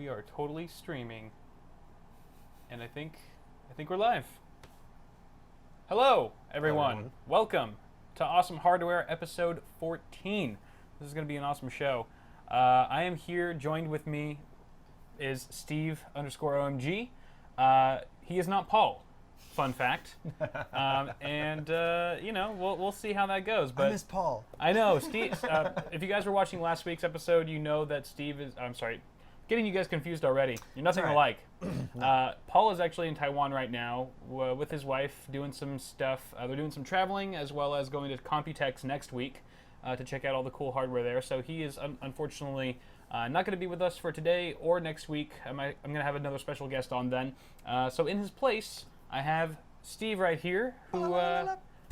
we are totally streaming. And I think we're live. Hello, everyone. Welcome to Awesome Hardware episode 14. This is going to be an awesome show. I am here. Joined with me is Steve_OMG. He is not Paul. Fun fact. You know, we'll see how that goes. But I miss Paul. I know, Steve. If you guys were watching last week's episode, you know that Steve is. I'm sorry, getting you guys confused already. You're nothing alike. Paul is actually in Taiwan right now with his wife, doing some stuff. They're doing some traveling as well as going to Computex next week to check out all the cool hardware there. So he is unfortunately not going to be with us for today or next week. I'm going to have another special guest on then. So in his place, I have Steve right here, who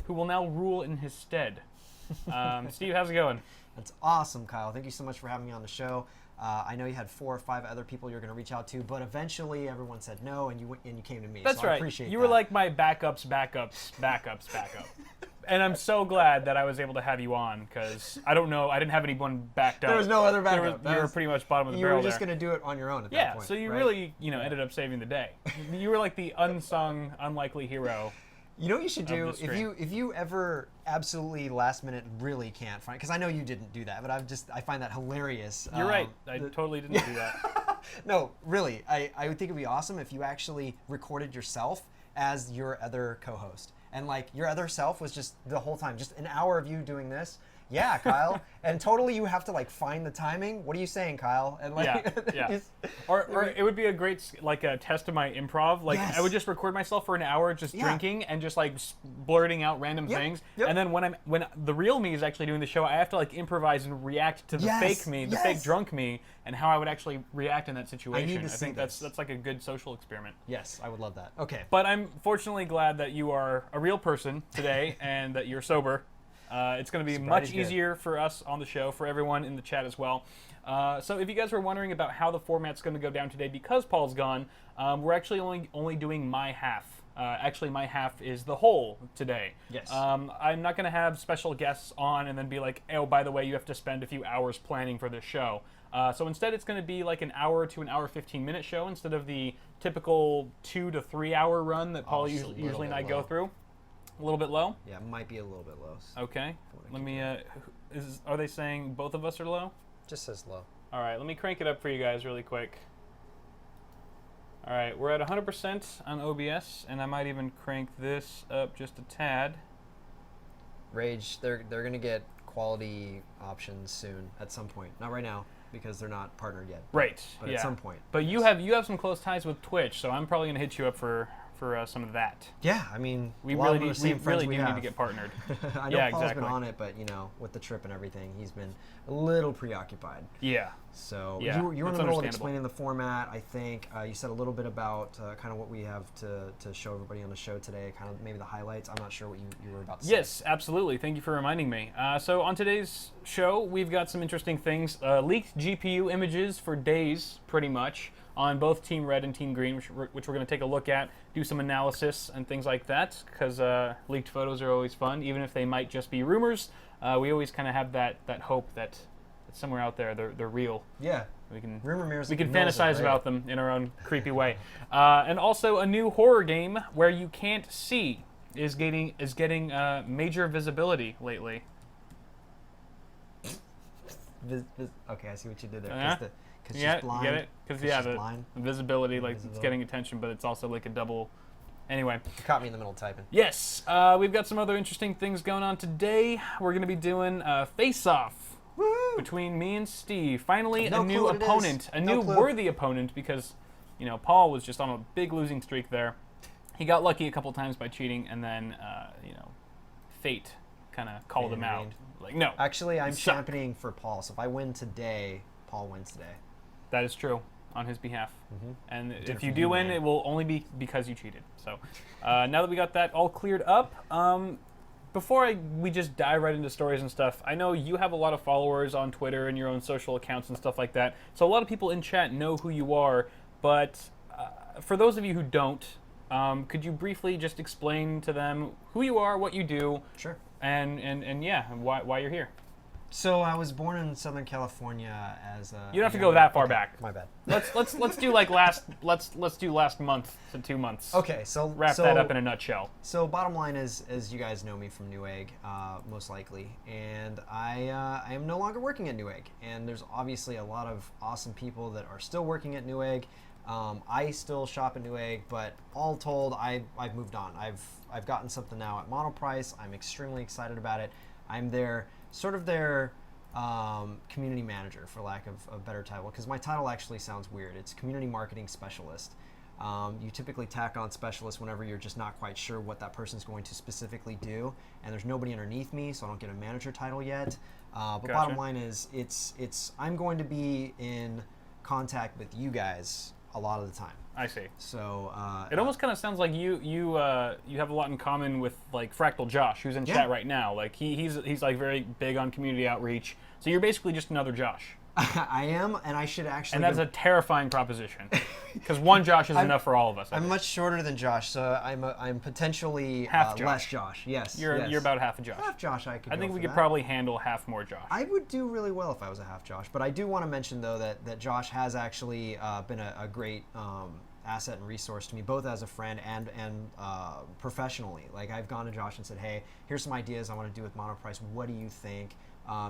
will now rule in his stead. Steve, how's it going? That's awesome, Kyle. Thank you so much for having me on the show. I know you had 4 or 5 other people you were going to reach out to, but eventually everyone said no, and you came to me. That's so right. I appreciate you that. were like my backup. And I'm so glad that I was able to have you on, because I didn't have anyone backed up. There was no other backup. You were pretty much bottom of the barrel. You were just going to do it on your own at that point. Yeah, so you right? really, ended up saving the day. You were like the unsung, unlikely hero. You know what you should do stream. if you ever absolutely last minute really can't find, because I know you didn't do that, but I find that hilarious. You're right. I totally didn't do that. No, really. I would think it'd be awesome if you actually recorded yourself as your other co-host. And like your other self was just the whole time, just an hour of you doing this. Yeah, Kyle. And totally you have to like find the timing. What are you saying, Kyle? And like, yeah. Or it would be a great like a test of my improv. Like yes. I would just record myself for an hour just drinking and just like blurting out random things. Yep. And then when the real me is actually doing the show, I have to like improvise and react to the fake me, the fake drunk me, and how I would actually react in that situation. I think that's like a good social experiment. Yes, I would love that. Okay. But I'm fortunately glad that you are a real person today and that you're sober. It's going to be much easier for us on the show, for everyone in the chat as well. So if you guys were wondering about how the format's going to go down today because Paul's gone, we're actually only doing my half. Actually, my half is the whole today. Yes. I'm not going to have special guests on and then be like, oh, by the way, you have to spend a few hours planning for this show. So instead, it's going to be like an hour to an hour 15-minute show instead of the typical 2 to 3 hour run that Paul usually and I go through. A little bit low? Yeah, it might be a little bit low. Okay. Let me, are they saying both of us are low? Just says low. All right, let me crank it up for you guys really quick. All right, we're at 100% on OBS, and I might even crank this up just a tad. Rage, they're going to get quality options soon at some point. Not right now, because they're not partnered yet. Right, but at some point. But you have some close ties with Twitch, so I'm probably going to hit you up for some of that. Yeah, I mean, we really do need to get partnered. I know Paul's been on it, but you know, with the trip and everything, he's been a little preoccupied. Yeah. So you were in the middle of explaining the format. I think you said a little bit about kind of what we have to show everybody on the show today, kind of maybe the highlights. I'm not sure what you were about to say. Yes, absolutely. Thank you for reminding me. So on today's show, we've got some interesting things. Leaked GPU images for days, pretty much, on both Team Red and Team Green, which we're going to take a look at, do some analysis and things like that, because leaked photos are always fun, even if they might just be rumors. We always kind of have that hope that somewhere out there they're real. Yeah. We can fantasize about them in our own creepy way. And also a new horror game where you can't see is getting major visibility lately. Okay, I see what you did there. Because she's blind. Get it? Because the visibility, like it's getting attention, but it's also like a double. Anyway. You caught me in the middle typing. Yes. We've got some other interesting things going on today. We're going to be doing FACEOFF between me and Steve. Finally, a new opponent, a new worthy opponent, because Paul was just on a big losing streak there. He got lucky a couple times by cheating, and then fate kind of called him out. Like, no. Actually, I'm championing for Paul. So if I win today, Paul wins today. That is true, on his behalf. Mm-hmm. And if you do win, it will only be because you cheated. So now that we got that all cleared up, before we just dive right into stories and stuff, I know you have a lot of followers on Twitter and your own social accounts and stuff like that. So a lot of people in chat know who you are. But for those of you who don't, could you briefly just explain to them who you are, what you do? Sure. And why you're here? So I was born in Southern California as a. You don't have to go that far okay, back. My bad. Let's do like let's do last month to 2 months. Okay, so Wrap that up in a nutshell. So bottom line is you guys know me from Newegg, most likely, and I am no longer working at Newegg, and there's obviously a lot of awesome people that are still working at Newegg. I still shop at Newegg, but all told, I've moved on. I've gotten something now at Monoprice. I'm extremely excited about it. I'm their community manager, for lack of a better title, because my title actually sounds weird. It's community marketing specialist. You typically tack on specialist whenever you're just not quite sure what that person's going to specifically do, and there's nobody underneath me, so I don't get a manager title yet. But Gotcha. Bottom line is, I'm going to be in contact with you guys a lot of the time. I see. So It almost kind of sounds like you have a lot in common with like Fractal Josh, who's in chat right now. Like he's like very big on community outreach. So you're basically just another Josh. I am, and I should actually. And that's a terrifying proposition, because one Josh is enough for all of us. I'm much shorter than Josh, so I'm potentially Half Josh. less Josh. Yes, You're about half a Josh. half Josh. I could. I think go we for could that. probably handle half more Josh. I would do really well if I was a half Josh, but I do want to mention though that Josh has actually been a great asset and resource to me, both as a friend and professionally. Like I've gone to Josh and said, hey, here's some ideas I want to do with Monoprice. What do you think?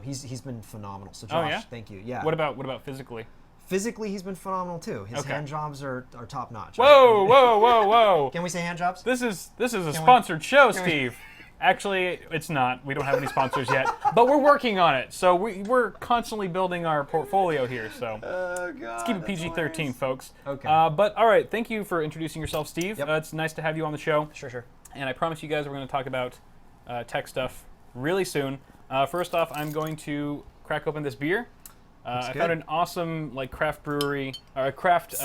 He's been phenomenal. So Josh, thank you. Yeah. What about physically? Physically, he's been phenomenal too. His Okay. hand jobs are top notch. Whoa! Can we say hand jobs? This is a sponsored show, Steve. Actually, it's not. We don't have any sponsors yet, but we're working on it. So we're constantly building our portfolio here. So Oh God. let's keep it PG-13, folks. Okay. But all right, thank you for introducing yourself, Steve. Yep. It's nice to have you on the show. Sure. And I promise you guys we're going to talk about tech stuff really soon. First off, I'm going to crack open this beer. I good. found an awesome like craft brewery or craft.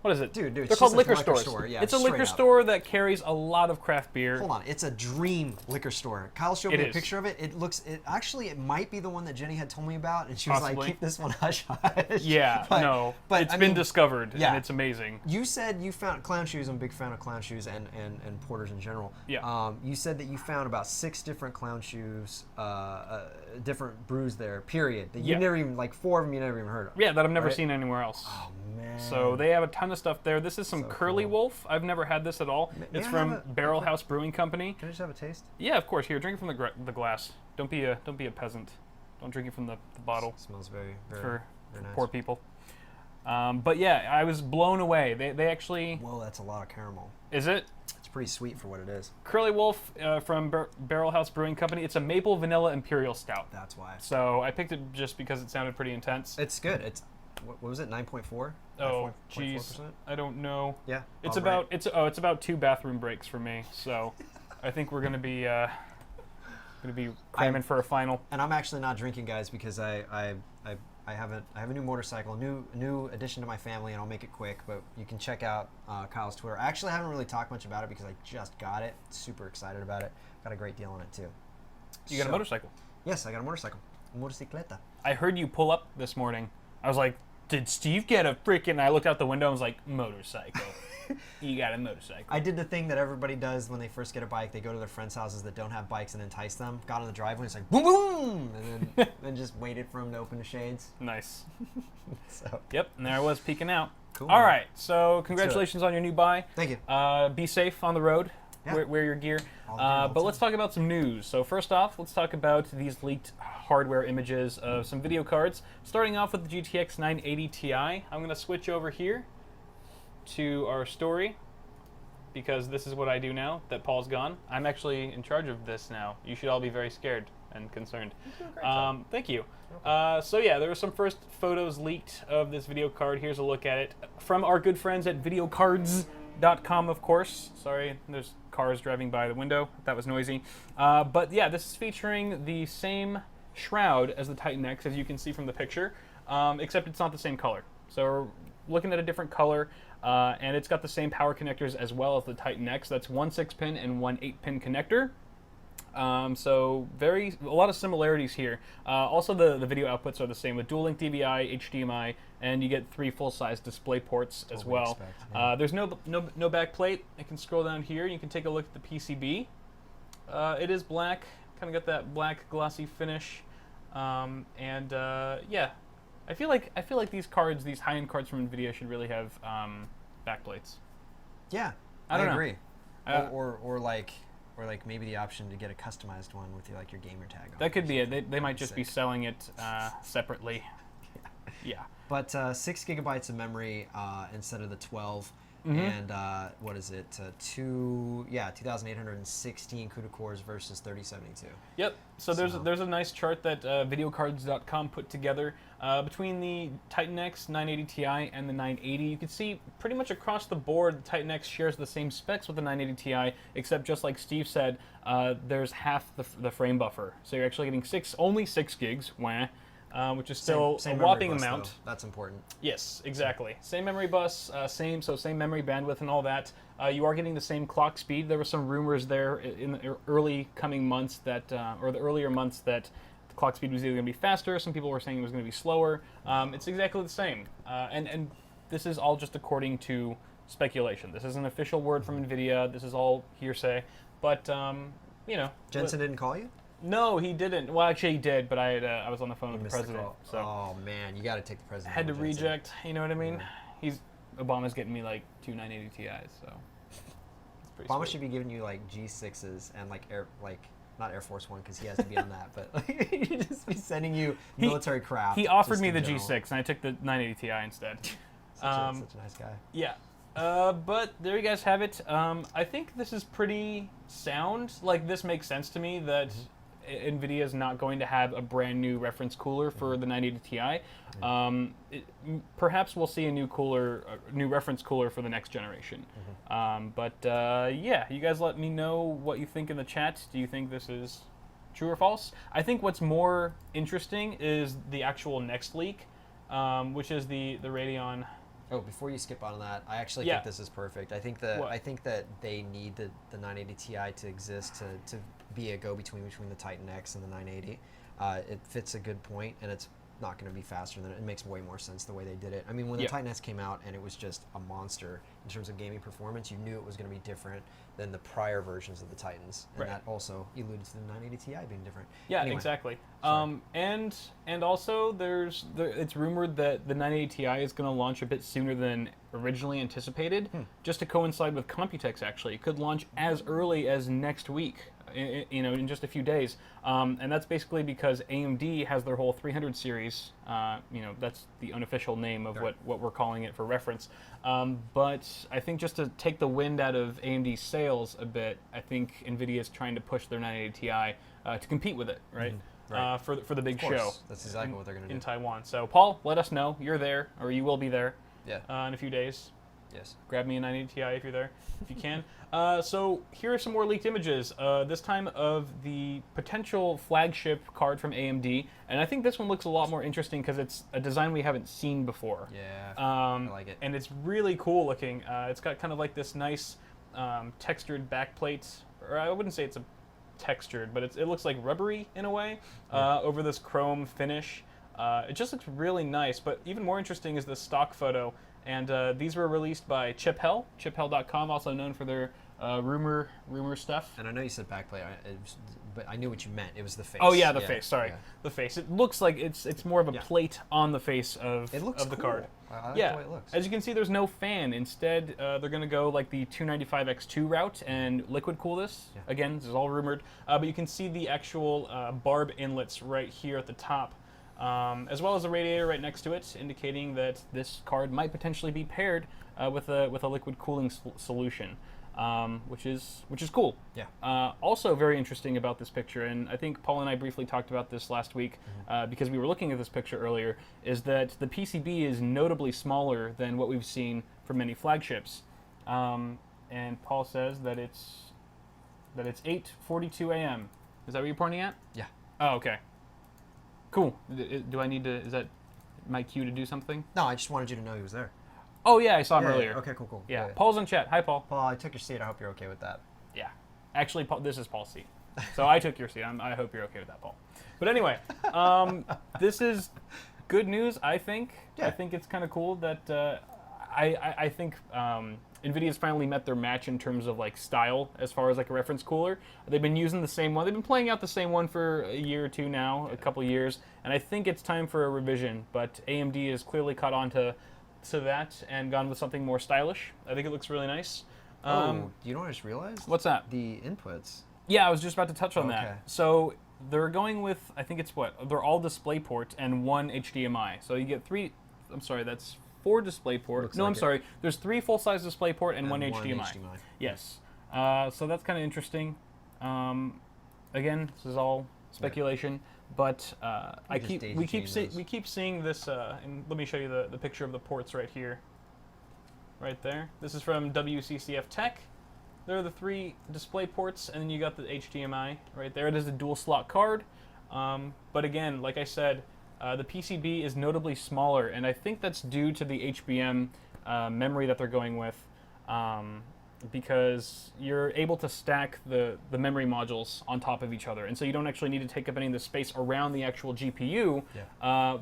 What is it? Dude, they're it's called just like liquor a liquor stores. store, yeah, it's a straight liquor up. store that carries a lot of craft beer. Hold on, it's a dream liquor store. Kyle showed It me a is. picture of it. It might be the one that Jenny had told me about, and she was Possibly. like, keep this one hush hush. Yeah, but it's I been mean, discovered, yeah. and it's amazing. You said you found clown shoes. I'm a big fan of clown shoes and porters in general. Yeah. You said that you found about 6 different clown shoes, different brews there. Period. That you Yeah. never even 4 of them you never even heard of. Yeah, that I've never Right? seen anywhere else. Oh man. So they have a ton of stuff there. This is some So Curly cool. Wolf. I've never had this at all. May It's I from have a- Barrel House Brewing Company. Can I just have a taste? Yeah, of course. Here, drink from the glass. Don't be a peasant. Don't drink it from the bottle Smells very for very nice. poor people. But yeah, I was blown away. They actually Whoa, that's a lot of caramel. is it It's pretty sweet for what it is. Curly Wolf from Barrel House Brewing Company. It's a maple vanilla imperial stout. That's why. So I picked it just because it sounded pretty intense. It's good. It's what was it? 9.4. Oh, 9.4%? jeez, I don't know. Yeah. It's Bob, right? it's about 2 bathroom breaks for me. So I think we're gonna be cramming for a final. And I'm actually not drinking, guys, because I have a new motorcycle, new addition to my family, and I'll make it quick. But you can check out Kyle's Twitter. I actually haven't really talked much about it because I just got it. Super excited about it. Got a great deal on it too. You got a So- motorcycle. Yes, I got a motorcycle. A motocicleta. I heard you pull up this morning. I was like, did Steve get a freaking... I looked out the window and was like, motorcycle. You got a motorcycle. I did the thing that everybody does when they first get a bike. They go to their friends' houses that don't have bikes and entice them. Got on the driveway and it's like boom, boom, and then just waited for them to open the shades. Nice. So Yep, and there I was peeking out. Cool. All right, so congratulations on your new buy. Thank you. Be safe on the road. Yeah. Wear your gear. All the time, all But the let's time. talk about some news. So first off, let's talk about these leaked hardware images of some video cards. Starting off with the GTX 980 Ti. I'm going to switch over here to our story because this is what I do now that Paul's gone. I'm actually in charge of this now. You should all be very scared and concerned. Thank you. So yeah, there were some first photos leaked of this video card. Here's a look at it from our good friends at videocards.com, of course. Sorry, there's cars driving by the window. That was noisy. But yeah, this is featuring the same shroud as the Titan X, as you can see from the picture, except it's not the same color. So we're looking at a different color, and it's got the same power connectors as well as the Titan X. That's one 6-pin and one 8-pin connector. So a lot of similarities here. Also, the video outputs are the same with dual link DVI, HDMI, and you get 3 full-size display ports as Totally well. expect, yeah. There's no back plate. I can scroll down here. You can take a look at the PCB. It is black, kind of got that black glossy finish. Yeah, I feel like these cards, these high-end cards from NVIDIA, should really have backplates. Yeah, I don't know. agree. Or like maybe the option to get a customized one with your gamer tag on. That could be it. They might just be selling it separately. Yeah. But 6 gigabytes of memory instead of the 12. Mm-hmm. And what is it? 2,816 CUDA cores versus 3072. Yep. So there's a nice chart that videocards.com put together between the Titan X 980 Ti and the 980. You can see pretty much across the board, the Titan X shares the same specs with the 980 Ti, except just like Steve said, there's half the frame buffer. So you're actually getting only 6 gigs. Wah. Which is still same a whopping bus, amount. Though. That's important. Yes, exactly. Same memory bus, same memory bandwidth and all that. You are getting the same clock speed. There were some rumors there in the early coming months that, or the earlier months, that the clock speed was either going to be faster. Some people were saying it was going to be slower. It's exactly the same. And this is all just according to speculation. This is an official word from NVIDIA. This is all hearsay. But, Jensen didn't call you? No, he didn't. Well, actually, he did, but I was on the phone with the president. So oh man, you got to take the president. Had to reject. You know what I mean? Yeah. Obama's getting me like 2 980 Ti's, so. Obama should be giving you like G6s and not Air Force One because he has to be on that, but he'd just be sending you military craft. He offered me the G6, and I took the 980 Ti instead. Such a nice guy. Yeah. But there you guys have it. I think this is pretty sound. Like, this makes sense to me that NVIDIA is not going to have a brand new reference cooler for the 980 Ti. Perhaps we'll see a new reference cooler for the next generation. Yeah, you guys let me know what you think in the chat. Do you think this is true or false? I think what's more interesting is the actual next leak, which is the Radeon. Oh, before you skip on that, I actually think this is perfect. I think that they need the 980 Ti to exist to be a go-between between the Titan X and the 980. It fits a good point, and it's not going to be faster than it. It makes way more sense the way they did it. I mean, when the Titan X came out and it was just a monster in terms of gaming performance, you knew it was going to be different than the prior versions of the Titans, and that also alluded to the 980 Ti being different. Yeah, anyway, exactly. And also it's rumored that the 980 Ti is going to launch a bit sooner than originally anticipated, just to coincide with Computex. Actually, it could launch as early as next week. In just a few days, and that's basically because AMD has their whole 300 series. That's the unofficial name of what we're calling it for reference. But I think just to take the wind out of AMD's sails a bit, I think NVIDIA is trying to push their 980 Ti to compete with it, right? For the big show. That's exactly what they're going to do in Taiwan. So Paul, let us know you're there, or you will be there. In a few days. Yes. Grab me a 980 Ti if you're there, if you can. So here are some more leaked images, this time of the potential flagship card from AMD. And I think this one looks a lot more interesting because it's a design we haven't seen before. Yeah, I like it. And it's really cool looking. It's got kind of like this nice textured backplate. Or I wouldn't say it's a textured, but it looks like rubbery in a way over this chrome finish. It just looks really nice. But even more interesting is the stock photo. And these were released by chiphell.com, also known for their rumor stuff. And I know you said backplate, but I knew what you meant. It was the face. Oh yeah, the face. Sorry, the face. It looks like it's more of a plate on the face of the card. I like the way it looks. As you can see, there's no fan. Instead, they're going to go like the 295X2 route and liquid cool this. Again, this is all rumored, but you can see the actual barb inlets right here at the top. As well as a radiator right next to it, indicating that this card might potentially be paired with a liquid cooling solution, which is cool. Yeah. Also very interesting about this picture, and I think Paul and I briefly talked about this last week because we were looking at this picture earlier, is that the PCB is notably smaller than what we've seen for many flagships. And Paul says that it's 8:42 a.m. Is that what you're pointing at? Yeah. Oh, okay. Cool. Do I need to? Is that my cue to do something? No, I just wanted you to know he was there. Oh yeah, I saw him earlier. Okay, cool. Yeah. Paul's in chat. Hi, Paul. Paul, I took your seat. I hope you're okay with that. Yeah. Actually, Paul, this is Paul's seat. So I took your seat. I hope you're okay with that, Paul. But anyway, this is good news, I think. Yeah. I think it's kind of cool that I think NVIDIA's finally met their match in terms of like style as far as like a reference cooler. They've been using the same one. They've been playing out the same one for a year or two now, a couple years, and I think it's time for a revision. But AMD has clearly caught on to that and gone with something more stylish. I think it looks really nice. You know what I just realized? What's that? The inputs. Yeah, I was just about to touch on Okay. that. So they're going with, I think it's they're all display ports and one HDMI. So you get that's 4 display ports. Looks No, like I'm it. sorry. There's 3 full-size display port and one One HDMI. HDMI. Yes. So that's kind of interesting. Again, this is all speculation, but we keep seeing this. And let me show you the picture of the ports right here. Right there. This is from WCCF Tech. There are the 3 display ports, and then you got the HDMI right there. It is a dual slot card. But again, like I said, the PCB is notably smaller, and I think that's due to the HBM memory that they're going with, because you're able to stack the memory modules on top of each other, and so you don't actually need to take up any of the space around the actual GPU,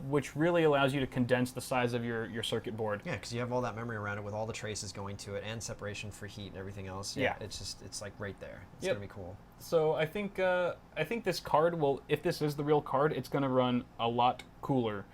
which really allows you to condense the size of your circuit board. Yeah, because you have all that memory around it with all the traces going to it and separation for heat and everything else. Yeah. It's like right there. It's Yep. gonna be cool. So I think this card will, if this is the real card, it's going to run a lot cooler.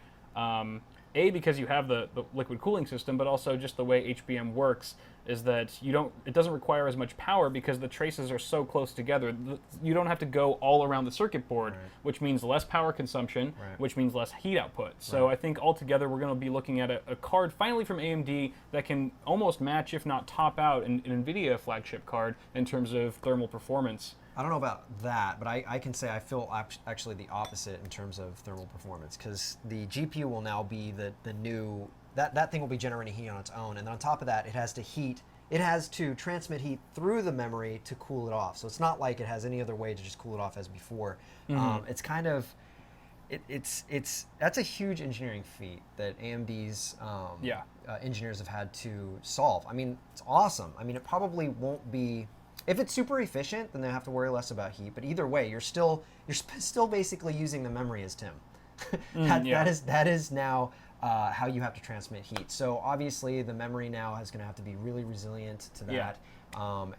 Because you have the liquid cooling system, but also just the way HBM works is that it doesn't require as much power because the traces are so close together. You don't have to go all around the circuit board, which means less power consumption, which means less heat output. So I think altogether we're going to be looking at a card finally from AMD that can almost match, if not top out, an NVIDIA flagship card in terms of thermal performance. I don't know about that, but I can say I feel actually the opposite in terms of thermal performance, because the GPU will now be the new, that thing will be generating heat on its own, and then on top of that, it has to transmit heat through the memory to cool it off. So it's not like it has any other way to just cool it off as before. It's kind of, that's a huge engineering feat that AMD's engineers have had to solve. I mean, it's awesome. I mean, it probably won't be. If it's super efficient, then they have to worry less about heat. But either way, you're still basically using the memory as Tim. That is now how you have to transmit heat. So obviously, the memory now is going to have to be really resilient to that,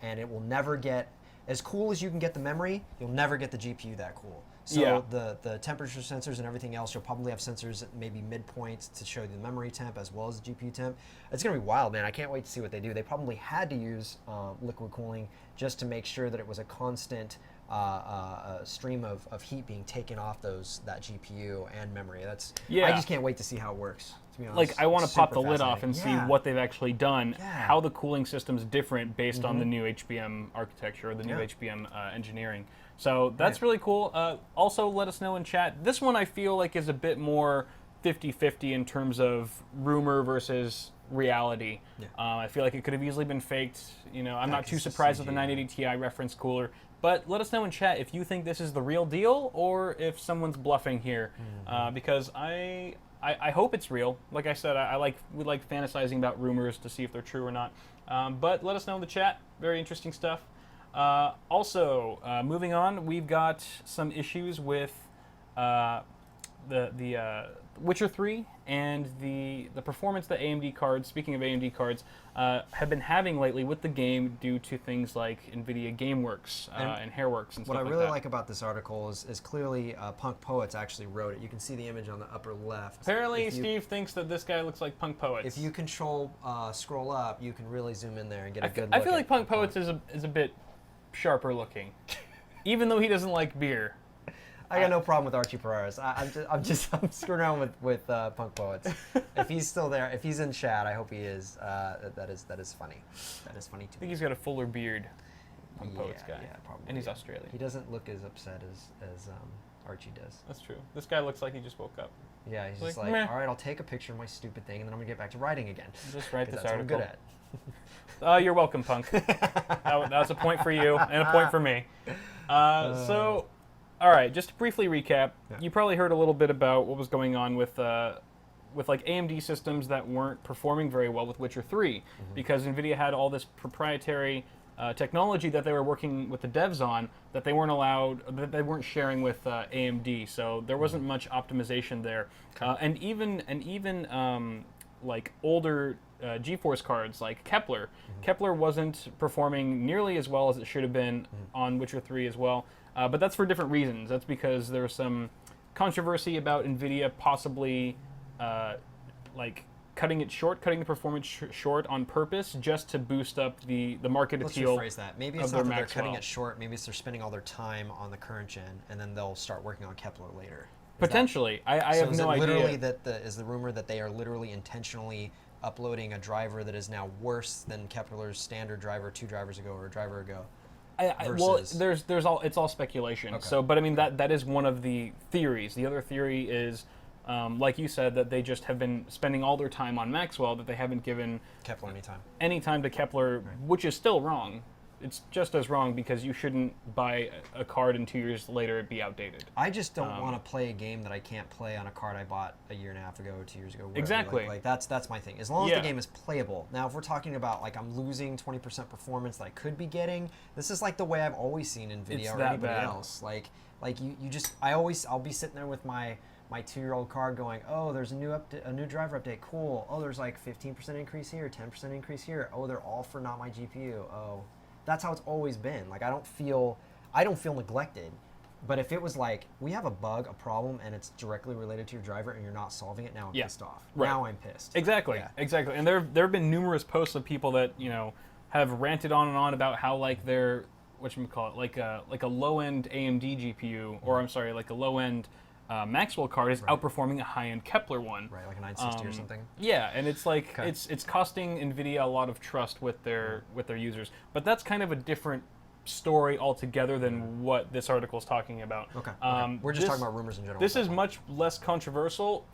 and it will never get as cool as you can get the memory. You'll never get the GPU that cool. So the temperature sensors and everything else, you'll probably have sensors at maybe midpoints to show you the memory temp as well as the GPU temp. It's going to be wild, man. I can't wait to see what they do. They probably had to use liquid cooling just to make sure that it was a constant stream of heat being taken off that GPU and memory. I just can't wait to see how it works, to be honest. Like, I want to pop the lid fascinating. off and see what they've actually done, how the cooling system's different based on the new HBM architecture or the new HBM engineering. So that's really cool. Also, let us know in chat. This one I feel like is a bit more 50-50 in terms of rumor versus reality. I feel like it could have easily been faked. I'm not too surprised with the 980 Ti reference cooler. But let us know in chat if you think this is the real deal or if someone's bluffing here, because I hope it's real. Like I said, we like fantasizing about rumors to see if they're true or not. But let us know in the chat. Very interesting stuff. Also, moving on, we've got some issues with the Witcher 3 and the performance that AMD cards, speaking of AMD cards, have been having lately with the game due to things like NVIDIA GameWorks and Hairworks and stuff like that. What I really like about this article is clearly Punk Poets actually wrote it. You can see the image on the upper left. Apparently, Steve thinks that this guy looks like Punk Poets. If you control scroll up, you can really zoom in there and get a good look. I feel like Punk Poets is a bit sharper looking, even though he doesn't like beer. I got no problem with Archie Pereira's. I'm screwing around with Punk Poets. If he's still there, if he's in chat, I hope he is. That is funny. That is funny to me. I think he's got a fuller beard. Punk Poets guy. Yeah, probably. And he's Australian. He doesn't look as upset as Archie does. That's true. This guy looks like he just woke up. Yeah, he's just like, meh. all right, I'll take a picture of my stupid thing, and then I'm gonna get back to writing again. Just write this That's article. what I'm good at. You're welcome, Punk. That's a point for you and a point for me. So, all right, just to briefly recap, you probably heard a little bit about what was going on with like AMD systems that weren't performing very well with Witcher 3 because NVIDIA had all this proprietary technology that they were working with the devs on that they weren't sharing with AMD. So there wasn't much optimization there, and even like older GeForce cards like Kepler. Kepler wasn't performing nearly as well as it should have been on Witcher 3 as well, but that's for different reasons. That's because there was some controversy about NVIDIA possibly like cutting the performance short on purpose just to boost up the market appeal. Let's rephrase that. Maybe it's not that they're cutting it short. Maybe it's they're spending all their time on the current gen, and then they'll start working on Kepler later. Potentially. I have no idea. Literally is the rumor that they are literally intentionally uploading a driver that is now worse than Kepler's standard driver 2 drivers ago or a driver ago? Well, it's all speculation. Okay. So, but I mean that is one of the theories. The other theory is, like you said, that they just have been spending all their time on Maxwell, that they haven't given Kepler any time to Kepler, which is still wrong. It's just as wrong because you shouldn't buy a card and 2 years later it be outdated. I just don't want to play a game that I can't play on a card I bought a year and a half ago or 2 years ago. Whatever. Exactly. Like that's my thing. As long as the game is playable. Now, if we're talking about like I'm losing 20% performance that I could be getting, this is like the way I've always seen NVIDIA or anybody else. Like you just I'll be sitting there with my 2-year-old card going, oh, there's a new driver update, cool. Oh, there's like 15% increase here, 10% increase here. Oh, they're all for not my GPU. Oh. That's how it's always been. Like I don't feel neglected. But if it was like we have a bug, a problem, and it's directly related to your driver, and you're not solving it, now I'm pissed off. Right. Now I'm pissed. Exactly, exactly. And there have been numerous posts of people that have ranted on and on about how like their like a low end AMD GPU, or I'm sorry, like a low end Maxwell card is outperforming a high-end Kepler one. Right, like a 960 or something. Yeah, and it's like it's costing NVIDIA a lot of trust with their users. But that's kind of a different story altogether than what this article is talking about. Okay. We're just talking about rumors in general. This is much less controversial.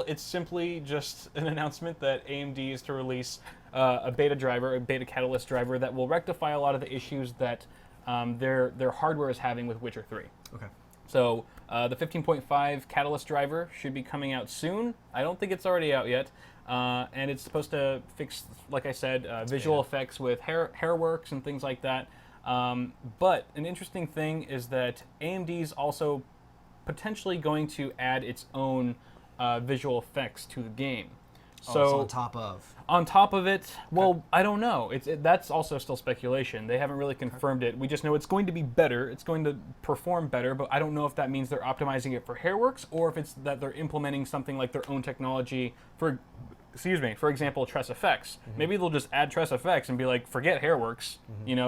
It's simply just an announcement that AMD is to release a beta driver, a beta catalyst driver that will rectify a lot of the issues that their hardware is having with Witcher 3. Okay. So the 15.5 Catalyst driver should be coming out soon. I don't think it's already out yet. And it's supposed to fix, like I said, visual effects with hairworks and things like that. But an interesting thing is that AMD's also potentially going to add its own visual effects to the game. So on top of? On top of it, well, I don't know. That's also still speculation. They haven't really confirmed it. We just know it's going to be better. It's going to perform better, but I don't know if that means they're optimizing it for hairworks or if it's that they're implementing something like their own technology for example, Tress Effects. Maybe they'll just add Tress Effects and be like, forget hairworks.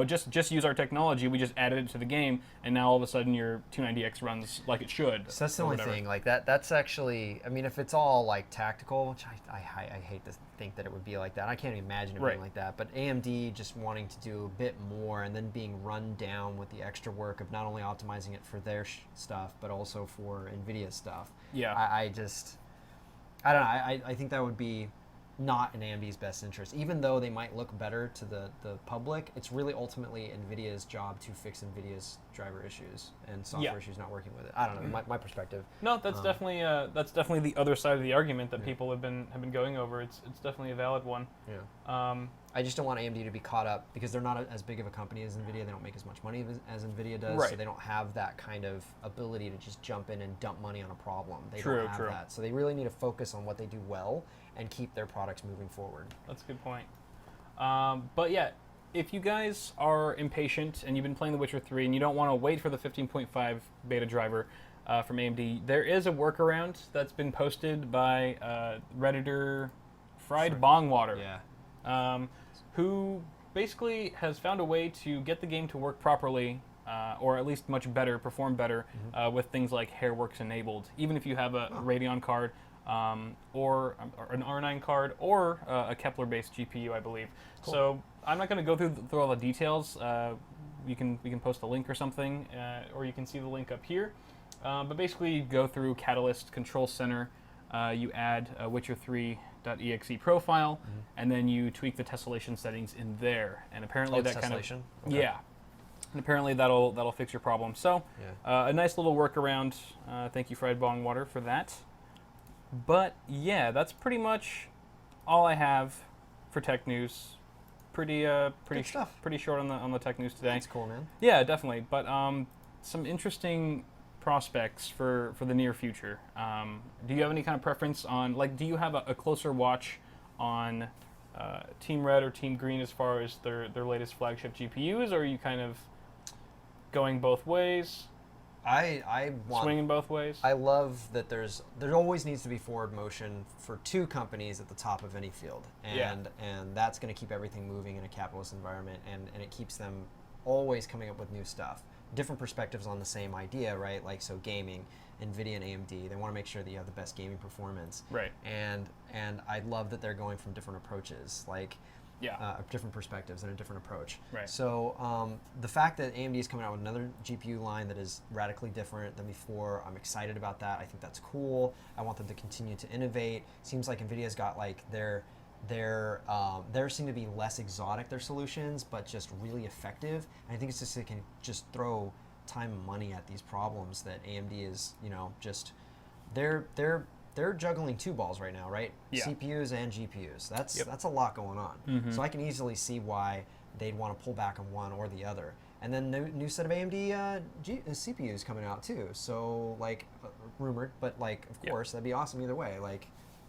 Just use our technology. We just added it to the game, and now all of a sudden your 290X runs like it should. So that's the only thing. Like that's actually, I mean, if it's all like tactical, which I hate to think that it would be like that. I can't imagine it being like that. But AMD just wanting to do a bit more and then being run down with the extra work of not only optimizing it for their stuff, but also for NVIDIA stuff. Yeah. I don't know. I think that would be not in AMD's best interest. Even though they might look better to the public, it's really ultimately NVIDIA's job to fix NVIDIA's driver issues and software issues not working with it. I don't know, my perspective. No, that's definitely the other side of the argument that people have been going over. It's definitely a valid one. Yeah. I just don't want AMD to be caught up because they're not as big of a company as NVIDIA. They don't make as much money as NVIDIA does, so they don't have that kind of ability to just jump in and dump money on a problem. They don't have that. So they really need to focus on what they do well and keep their products moving forward. That's a good point. But yeah, if you guys are impatient and you've been playing The Witcher 3 and you don't want to wait for the 15.5 beta driver from AMD, there is a workaround that's been posted by Redditor Fried Bongwater. Yeah. Who basically has found a way to get the game to work properly, or at least much better, perform better, with things like hairworks enabled. Even if you have a Radeon card, or an R9 card, or a Kepler-based GPU, I believe. Cool. So I'm not going to go through all the details. We can post a link or something, or you can see the link up here. But basically, you go through Catalyst Control Center. You add a Witcher 3.exe profile, and then you tweak the tessellation settings in there. And apparently that kind of and apparently that'll fix your problem. So a nice little workaround. Thank you, Fried Bongwater, for that. But yeah, that's pretty much all I have for tech news. Pretty short on the tech news today. That's cool, man. Yeah, definitely. But some interesting prospects for the near future. Do you have any kind of preference on, like, do you have a closer watch on Team Red or Team Green as far as their latest flagship GPUs, or are you kind of going both ways? I want swinging both ways. I love that there always needs to be forward motion for two companies at the top of any field, and that's going to keep everything moving in a capitalist environment, and it keeps them always coming up with new stuff, different perspectives on the same idea, right? Like, so gaming, NVIDIA and AMD, they want to make sure that you have the best gaming performance, right? And I love that they're going from different approaches, like. Different perspectives and a different approach. Right. So the fact that AMD is coming out with another GPU line that is radically different than before, I'm excited about that. I think that's cool. I want them to continue to innovate. Seems like NVIDIA's got like theirs seem to be less exotic, their solutions, but just really effective. And I think it's just they can just throw time and money at these problems that AMD is, just they're juggling two balls right now, right? Yeah. CPUs and GPUs. That's a lot going on. Mm-hmm. So I can easily see why they'd want to pull back on one or the other. And then new set of AMD CPUs coming out too. So like rumored, but like of course that'd be awesome either way. Like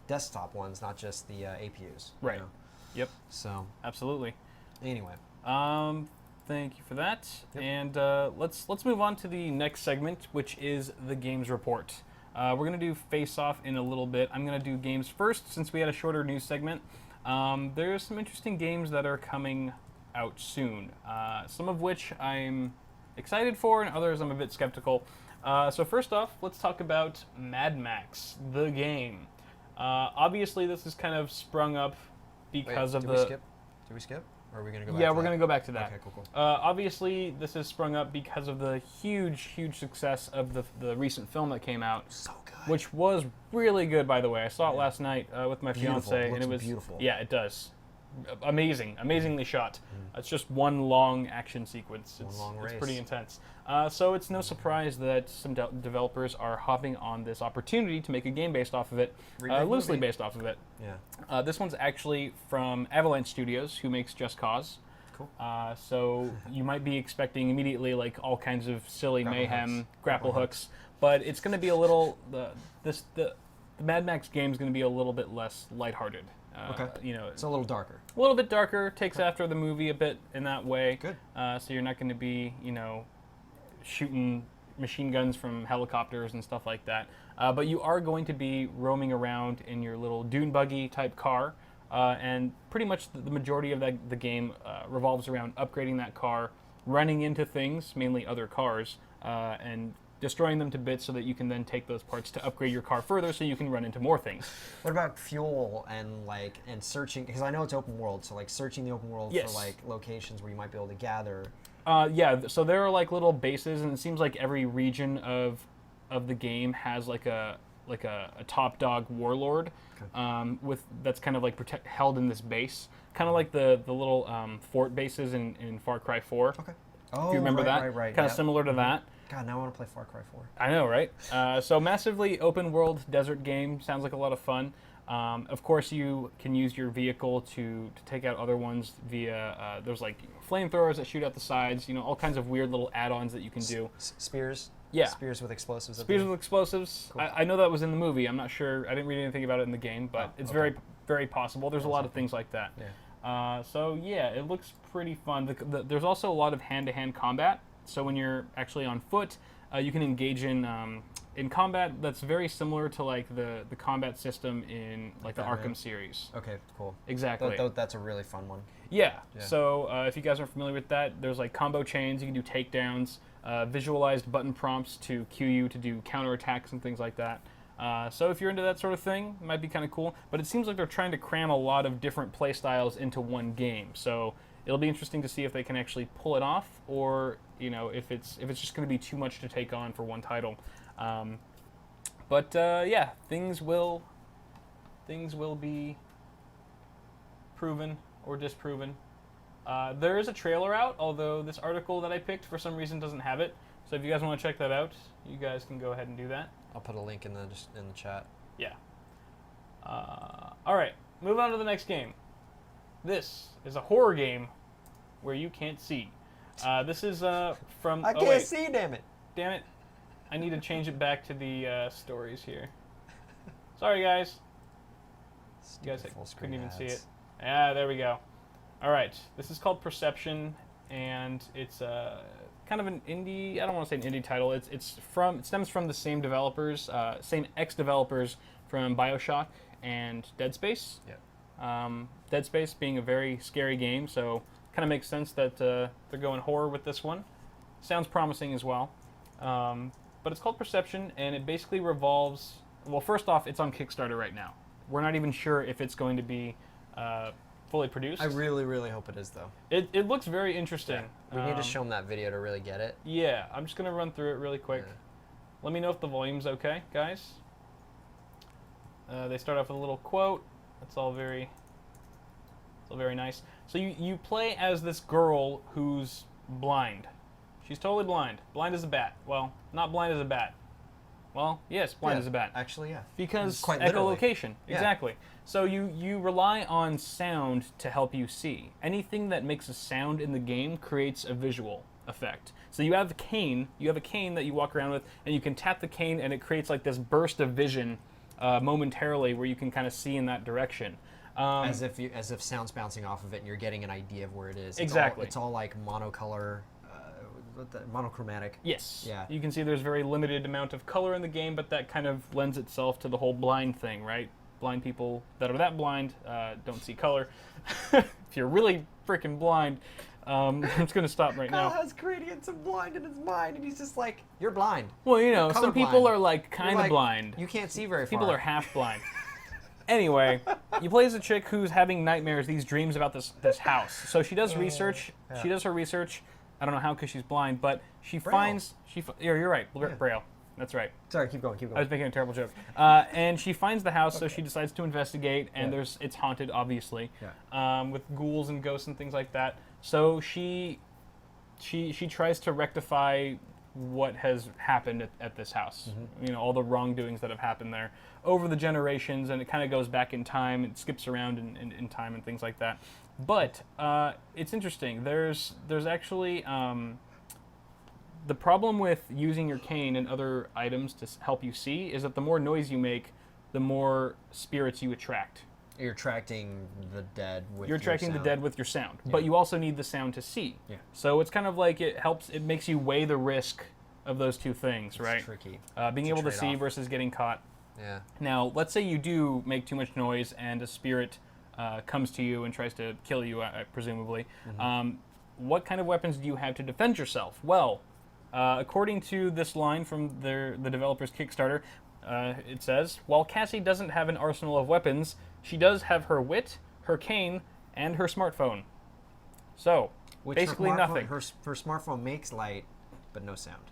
desktop ones, not just the APUs. Right. Yep. So absolutely. Anyway. Thank you for that. Yep. And let's move on to the next segment, which is the games report. We're going to do face-off in a little bit. I'm going to do games first since we had a shorter news segment. There's some interesting games that are coming out soon, some of which I'm excited for and others I'm a bit skeptical. So first off, let's talk about Mad Max, the game. Obviously, this is kind of sprung up because of the... Did we skip? Or are we going to go back Yeah, to we're going to go back to that. Okay, cool. Obviously, this has sprung up because of the huge success of the recent film that came out. So good. Which was really good, by the way. I saw it last night with my fiance, and it was beautiful. Yeah, it does. Amazingly shot. It's just one long action sequence. It's pretty intense. So it's no surprise that some developers are hopping on this opportunity to make a game based off of it, loosely based off of it. Yeah. This one's actually from Avalanche Studios, who makes Just Cause. Cool. So you might be expecting immediately like all kinds of silly mayhem, grapple hooks, but it's going to be a little the Mad Max game is going to be a little bit less lighthearted. Okay. It's a little darker. A little bit darker. Takes after the movie a bit in that way. Good. So you're not going to be shooting machine guns from helicopters and stuff like that. But you are going to be roaming around in your little dune buggy type car. And pretty much the majority of the game revolves around upgrading that car, running into things, mainly other cars, and destroying them to bits so that you can then take those parts to upgrade your car further so you can run into more things. What about fuel and searching? Because I know it's open world, so like searching the open world for like locations where you might be able to gather. So there are like little bases, and it seems like every region of the game has like a top dog warlord, that's kind of like held in this base, kind of like the little fort bases in Far Cry 4. Okay. Oh, if you remember that, right. Kind of similar to that. God, now I want to play Far Cry 4. I know, right? So massively open world desert game, sounds like a lot of fun. Of course, you can use your vehicle to take out other ones via, there's like flamethrowers that shoot out the sides, all kinds of weird little add-ons that you can do. Spears? Yeah. Spears with explosives? Spears with explosives. Cool. I know that was in the movie. I'm not sure. I didn't read anything about it in the game, but it's very, very possible. There's a lot of things like that. Yeah. So yeah, it looks pretty fun. There's also a lot of hand-to-hand combat. So when you're actually on foot, you can engage in combat that's very similar to like the combat system in like the Arkham series. Okay, cool. Exactly. That's a really fun one. Yeah. So if you guys aren't familiar with that, there's like combo chains. You can do takedowns, visualized button prompts to cue you to do counterattacks and things like that. So if you're into that sort of thing, it might be kind of cool. But it seems like they're trying to cram a lot of different play styles into one game. So it'll be interesting to see if they can actually pull it off, or if it's just going to be too much to take on for one title. But things will be proven or disproven. There is a trailer out, although this article that I picked for some reason doesn't have it. So if you guys want to check that out, you guys can go ahead and do that. I'll put a link in the chat. Yeah. All right, move on to the next game. This is a horror game where you can't see. This is from... I can't see, damn it. Damn it. I need to change it back to the stories here. Sorry, guys. You guys couldn't even see it. Yeah, there we go. All right, this is called Perception, and it's kind of an indie. I don't want to say an indie title. It stems from the same developers, same ex-developers from BioShock and Dead Space. Yeah. Dead Space being a very scary game, so kind of makes sense that they're going horror with this one. Sounds promising as well. But it's called Perception, and it basically revolves. Well, first off, it's on Kickstarter right now. We're not even sure if it's going to be fully produced. I really, really hope it is, though. It looks very interesting. We need to show them that video to really get it. Yeah, I'm just going to run through it really quick. Yeah. Let me know if the volume's okay, guys. They start off with a little quote. It's all very nice. So you play as this girl who's blind. She's totally blind. Blind as a bat. Well, not blind as a bat. Well, yes, blind as a bat. Actually, yeah. Because quite literally. echolocation. Yeah. Exactly. So you rely on sound to help you see. Anything that makes a sound in the game creates a visual effect. So you have a cane that you walk around with, and you can tap the cane, and it creates like this burst of vision momentarily where you can kind of see in that direction. As if sound's bouncing off of it, and you're getting an idea of where it is. Exactly. It's all like monocolor, monochromatic. Yes. Yeah. You can see there's very limited amount of color in the game, but that kind of lends itself to the whole blind thing, right? Blind people that are that blind don't see color. If you're really freaking blind, I'm just going to stop right now. Kyle has gradients of blind in his mind, and he's just like, you're blind. Well, you know, some people colorblind. are like kind of blind. You can't see very far. People are half blind. Anyway, you play as a chick who's having nightmares, these dreams about this house. So she does research. Yeah. She does her research. I don't know how because she's blind, but she Braille. finds... You're right. Braille. That's right. Sorry, keep going. I was making a terrible joke. And she finds the house, so she decides to investigate, and it's haunted, obviously, with ghouls and ghosts and things like that. So she tries to rectify what has happened at this house. You know, all the wrongdoings that have happened there over the generations, and it kind of goes back in time. It skips around in time and things like that. But it's interesting. There's actually... the problem with using your cane and other items to help you see is that the more noise you make, the more spirits you attract. You're attracting the dead with You're attracting your the sound. dead with your sound, Yeah. but you also need the sound to see. Yeah. So it's kind of like it makes you weigh the risk of those two things, right? It's tricky. Being It's a able to see trade-off. versus getting caught. Yeah. Now, let's say you do make too much noise and a spirit comes to you and tries to kill you, presumably. What kind of weapons do you have to defend yourself? Well, according to this line from the developer's Kickstarter, it says, while Cassie doesn't have an arsenal of weapons, she does have her wit, her cane, and her smartphone. So, Which basically nothing. Her smartphone makes light, but no sound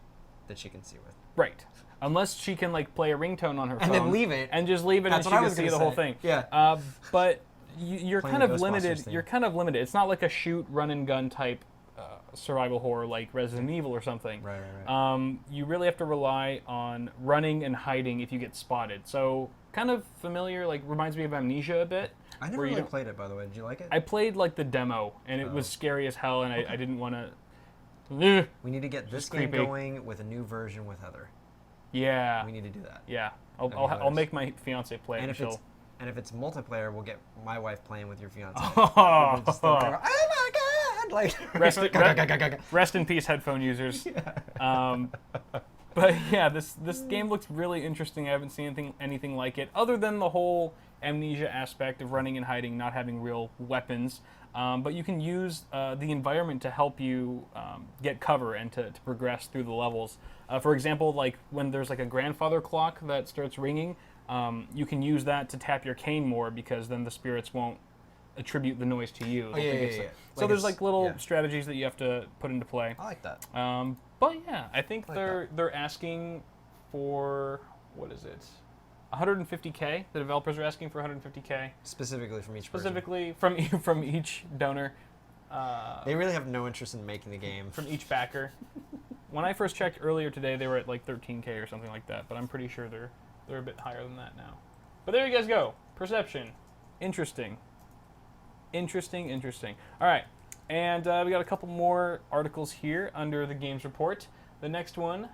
that she can see with. Right. Unless she can like play a ringtone on her phone. And then leave it. And just leave it That's and what she I can was see gonna the whole say. thing. Yeah. But you're Playing kind the of Ghostbusters limited. thing. You're kind of limited. It's not like a shoot, run and gun type survival horror like Resident Evil or something. Right. You really have to rely on running and hiding if you get spotted. So kind of familiar, like reminds me of Amnesia a bit. I never really played it, by the way. Did you like it? I played like the demo, and it was scary as hell, and I didn't want to. We need to get this game going with a new version with Heather. Yeah. We need to do that. Yeah. I'll make my fiance play And it. if it's multiplayer, we'll get my wife playing with your fiance. Oh, Just oh my god! Like rest in peace, headphone users. Yeah. But yeah, this game looks really interesting. I haven't seen anything like it, other than the whole amnesia aspect of running and hiding, not having real weapons. But you can use the environment to help you get cover and to progress through the levels. For example, like when there's like a grandfather clock that starts ringing, you can use that to tap your cane more because then the spirits won't attribute the noise to you. Oh, yeah. So there's like little strategies that you have to put into play. I like that. But yeah, I think they're asking for, what is it? 150K. The developers are asking for 150K. Specifically from each person. Specifically from each donor. They really have no interest in making the game. From each backer. When I first checked earlier today, they were at like 13K or something like that, but I'm pretty sure they're a bit higher than that now. But there you guys go. Perception. Interesting. All right. And we got a couple more articles here under the games report. The next one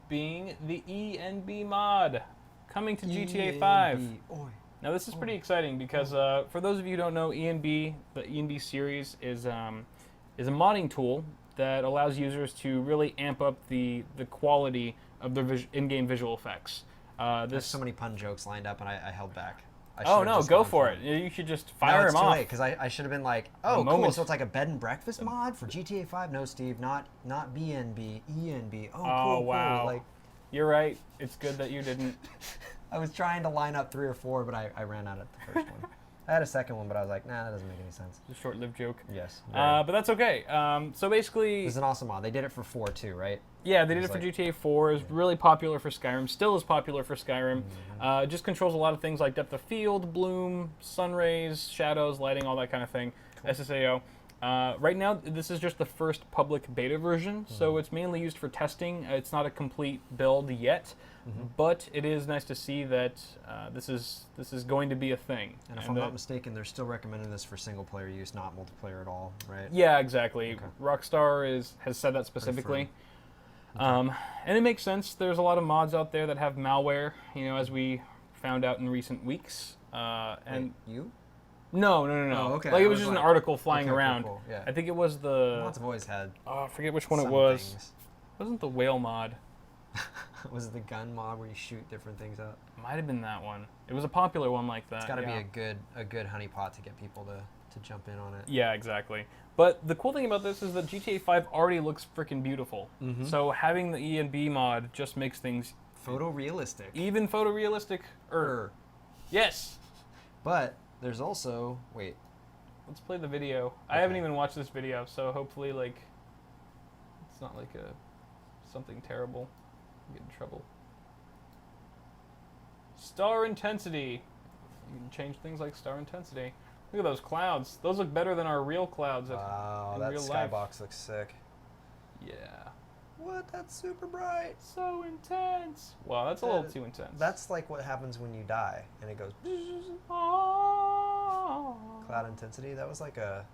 being the ENB mod coming to GTA 5. Now this is pretty exciting because for those of you who don't know, ENB, the ENB series is a modding tool that allows users to really amp up the quality of their in-game visual effects. There's so many pun jokes lined up, and I held back. Oh no, go for it. You should just fire him off. Because I should have been like, oh, cool. So it's like a bed and breakfast mod for GTA 5. No, Steve, not BNB, ENB. Oh, cool. Wow. Cool. Like, you're right. It's good that you didn't. I was trying to line up 3 or 4, but I ran out at the first one. I had a second one, but I was like, nah, that doesn't make any sense. It's a short-lived joke. Yes. But that's okay. So basically... It's an awesome mod. They did it for 4 too, right? Yeah, they did it for GTA 4. It was really popular for Skyrim. Still is popular for Skyrim. It just controls a lot of things like depth of field, bloom, sun rays, shadows, lighting, all that kind of thing. Cool. SSAO. Right now, this is just the first public beta version, so it's mainly used for testing. It's not a complete build yet, but it is nice to see that this is going to be a thing. And if I'm not mistaken, they're still recommending this for single-player use, not multiplayer at all, right? Yeah, exactly. Okay. Rockstar has said that specifically. And it makes sense. There's a lot of mods out there that have malware, as we found out in recent weeks. And wait, you? No. Oh, okay. Like it was just an article flying around. Cool. Yeah. I think it was the mods have always had. Oh, I forget which one it was. Things. It wasn't the whale mod. Was it the gun mod where you shoot different things up? Might have been that one. It was a popular one like that. It's got to be a good honeypot to get people to jump in on it. Yeah, exactly. But the cool thing about this is that GTA 5 already looks freaking beautiful. So having the ENB mod just makes things photorealistic. Even photorealistic. Yes. But there's also let's play the video. Okay. I haven't even watched this video, so hopefully it's not like something terrible. I'll get in trouble. Star intensity. You can change things like star intensity. Look at those clouds. Those look better than our real clouds in that real skybox life. Looks sick. Yeah. What? That's super bright. So intense. Wow, that's a little too intense. That's like what happens when you die, and it goes. Cloud intensity. That was like a.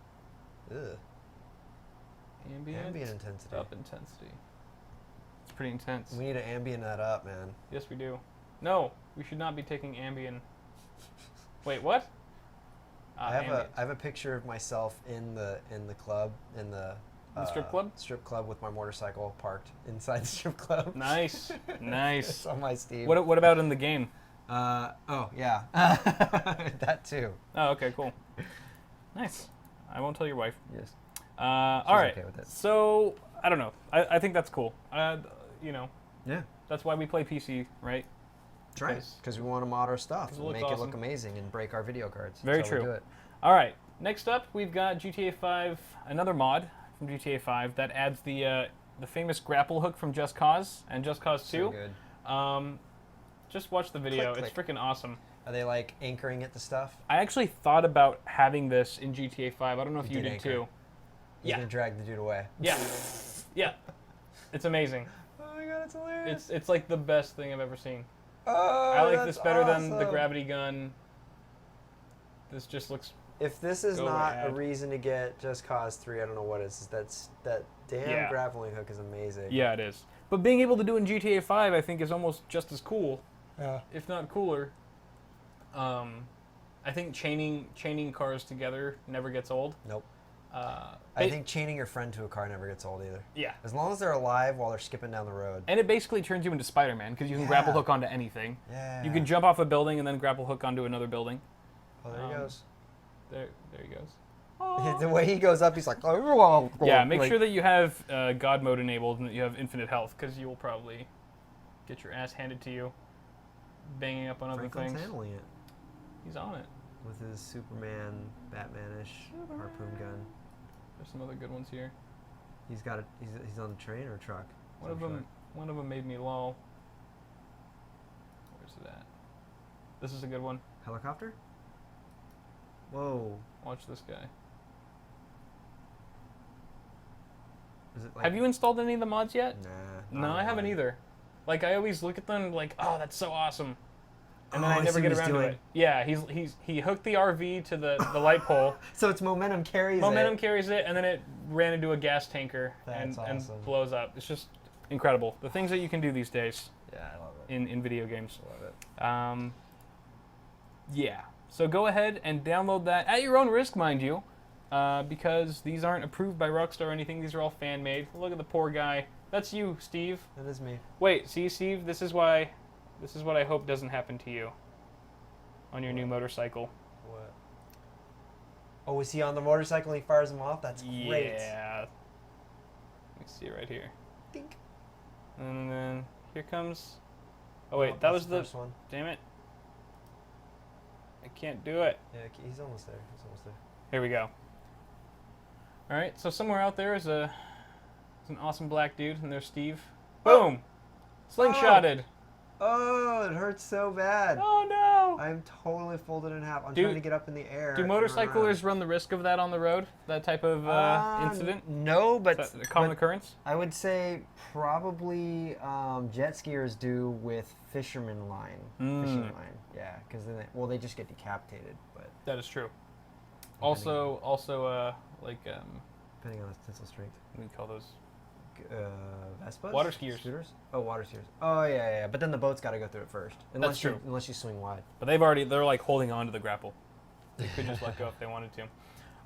Ambient intensity. Up intensity. It's pretty intense. We need to ambient that up, man. Yes, we do. No, we should not be taking Ambien. Wait, what? I have a picture of myself in the club the strip club? Strip club with my motorcycle parked inside the strip club. Nice. It's on my Steam. What about in the game? Oh yeah, that too. Oh, okay, cool. Nice. I won't tell your wife. Yes. All right. Okay with it. So I don't know. I think that's cool. Yeah. That's why we play PC, right? That's right. Because we want to mod our stuff and make it look amazing and break our video cards. Very That's how true. we do it. All right. Next up, we've got GTA 5, another mod from GTA 5 that adds the famous grapple hook from Just Cause and Just Cause 2. So good. Just watch the video. Click, it's freaking awesome. Are they like anchoring it to stuff? I actually thought about having this in GTA 5. I don't know if you did too. You're gonna drag the dude away. Yeah. Yeah. It's amazing. Oh my god, it's hilarious. It's like the best thing I've ever seen. Oh, I like this better awesome. than the gravity gun. This just looks. If this is not a reason to get Just Cause 3, I don't know what is. That damn grappling hook is amazing. Yeah, it is. But being able to do it in GTA 5, I think, is almost just as cool. Yeah. If not cooler. I think chaining cars together never gets old. Nope. I think chaining your friend to a car never gets old either. Yeah. As long as they're alive while they're skipping down the road. And it basically turns you into Spider-Man because you can grapple hook onto anything. Yeah. You can jump off a building and then grapple hook onto another building. Oh, there he goes. There he goes. The way he goes up, he's like, oh. Yeah, make sure that you have God mode enabled and that you have infinite health because you will probably get your ass handed to you banging up on other Franklin's things. handling it. He's on it. With his Superman, Batman-ish harpoon gun. There's some other good ones here. He's got he's on the train or a truck? One of them made me lol. Where's it at? This is a good one. Helicopter? Whoa. Watch this guy. Is it like Have you installed any of the mods yet? Nah. No, I haven't either. Like I always look at them like, oh, that's so awesome. And then I I never see get what around he's to doing. it. Yeah, he hooked the RV to the light pole. So it's momentum carries Momentum carries it, and then it ran into a gas tanker That's and awesome. blows up. It's just incredible. The things that you can do these days Yeah, I love it. in video games. I love it. All right, next up we've got GTA 5, another mod from GTA 5 that adds the famous grapple hook from Just Cause and Just Cause 2. Just watch the video. It's freaking awesome. Yeah. Yeah. So go ahead and download that at your own risk, mind you, because these aren't approved by Rockstar or anything. These are all fan-made. Look at the poor guy. That's you, Steve. That is me. Wait, see, Steve? This is what I hope doesn't happen to you on your new motorcycle. What? Oh, is he on the motorcycle and he fires them off? That's great. Yeah. Let me see right here. Dink. And then here comes... Oh, wait, that was the... first one. Damn it. I can't do it. Yeah, he's almost there. He's almost there. Here we go. All right, so somewhere out there is an awesome black dude, and there's Steve. Boom! Slingshotted. Oh, it hurts so bad. Oh, no! I'm totally folded in half. I'm trying to get up in the air. Do motorcyclers run the risk of that on the road? That type of incident? No, but... Is that a common occurrence? I would say probably jet skiers do with fisherman line. Fishing line, yeah. Because then they just get decapitated. But that is true. Also, like... depending on the tensile strength. What do you call those? Vespas? Water skiers. Scooters? Oh, water skiers. Oh, yeah. But then the boat's got to go through it first. That's true. Unless you swing wide. But they're like holding on to the grapple. They could just let go if they wanted to.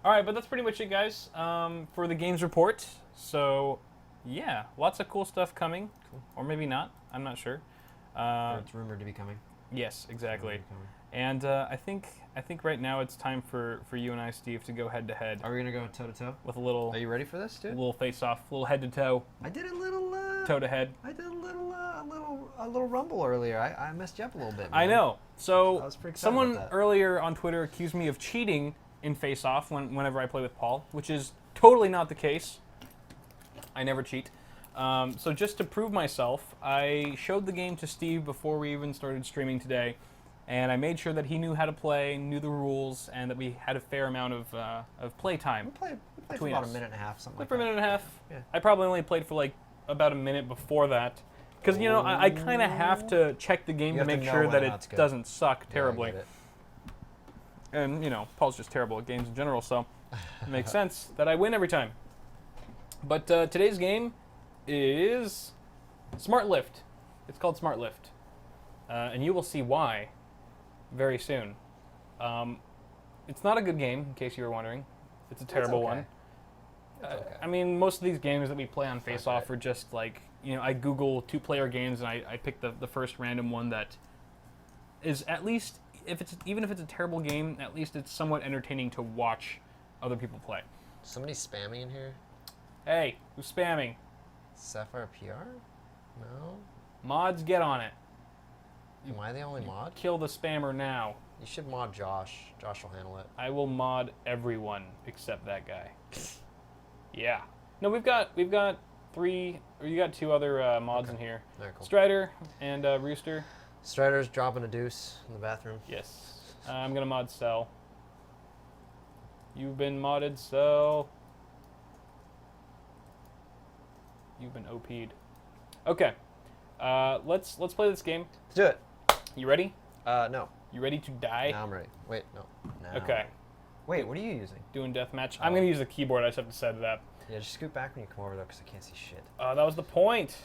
All right, but that's pretty much it, guys, for the games report. So, yeah, lots of cool stuff coming. Cool. Or maybe not. I'm not sure. Or it's rumored to be coming. Yes, exactly. And I think right now it's time for you and I, Steve, to go head to head. Are we gonna go toe to toe? With a little. Are you ready for this, dude? A little face off, a little head to toe. I did a little. Toe to head. I did a little rumble earlier. I messed you up a little bit. Man. I know. So I was pretty excited someone about that. earlier on Twitter accused me of cheating in face off whenever I play with Paul, which is totally not the case. I never cheat. So just to prove myself, I showed the game to Steve before we even started streaming today. And I made sure that he knew how to play, knew the rules, and that we had a fair amount of play time. We played for about a minute and a half, something like that. For a minute and a half. Yeah. I probably only played for like about a minute before that. Because, you know, I kind of have to check the game to make sure that it doesn't suck terribly. Yeah, I get it. And, you know, Paul's just terrible at games in general, so it makes sense that I win every time. But today's game is Smartlift. It's called Smartlift. And you will see why very soon. It's not a good game, in case you were wondering. It's a terrible one. Okay. I mean, most of these games that we play on Face-Off are just like, you know, I Google two-player games and I pick the first random one that is at least, even if it's a terrible game, at least it's somewhat entertaining to watch other people play. Somebody spamming in here? Hey, who's spamming? Sapphire PR? No? Mods, get on it. Am I the only mod? Kill the spammer now. You should mod Josh. Josh will handle it. I will mod everyone except that guy. Yeah. No, we've got three, or you got two other mods in here. Very cool. Strider and Rooster. Strider's dropping a deuce in the bathroom. Yes. I'm gonna mod Cell. You've been modded, Cell. You've been OP'd. Okay. Let's play this game. Let's do it. You ready? No. You ready to die? Now I'm ready. Wait, no. Okay. Wait, what are you using? Doing deathmatch. I'm gonna use the keyboard. I just have to set it up. Yeah, just scoot back when you come over though, because I can't see shit. That was the point.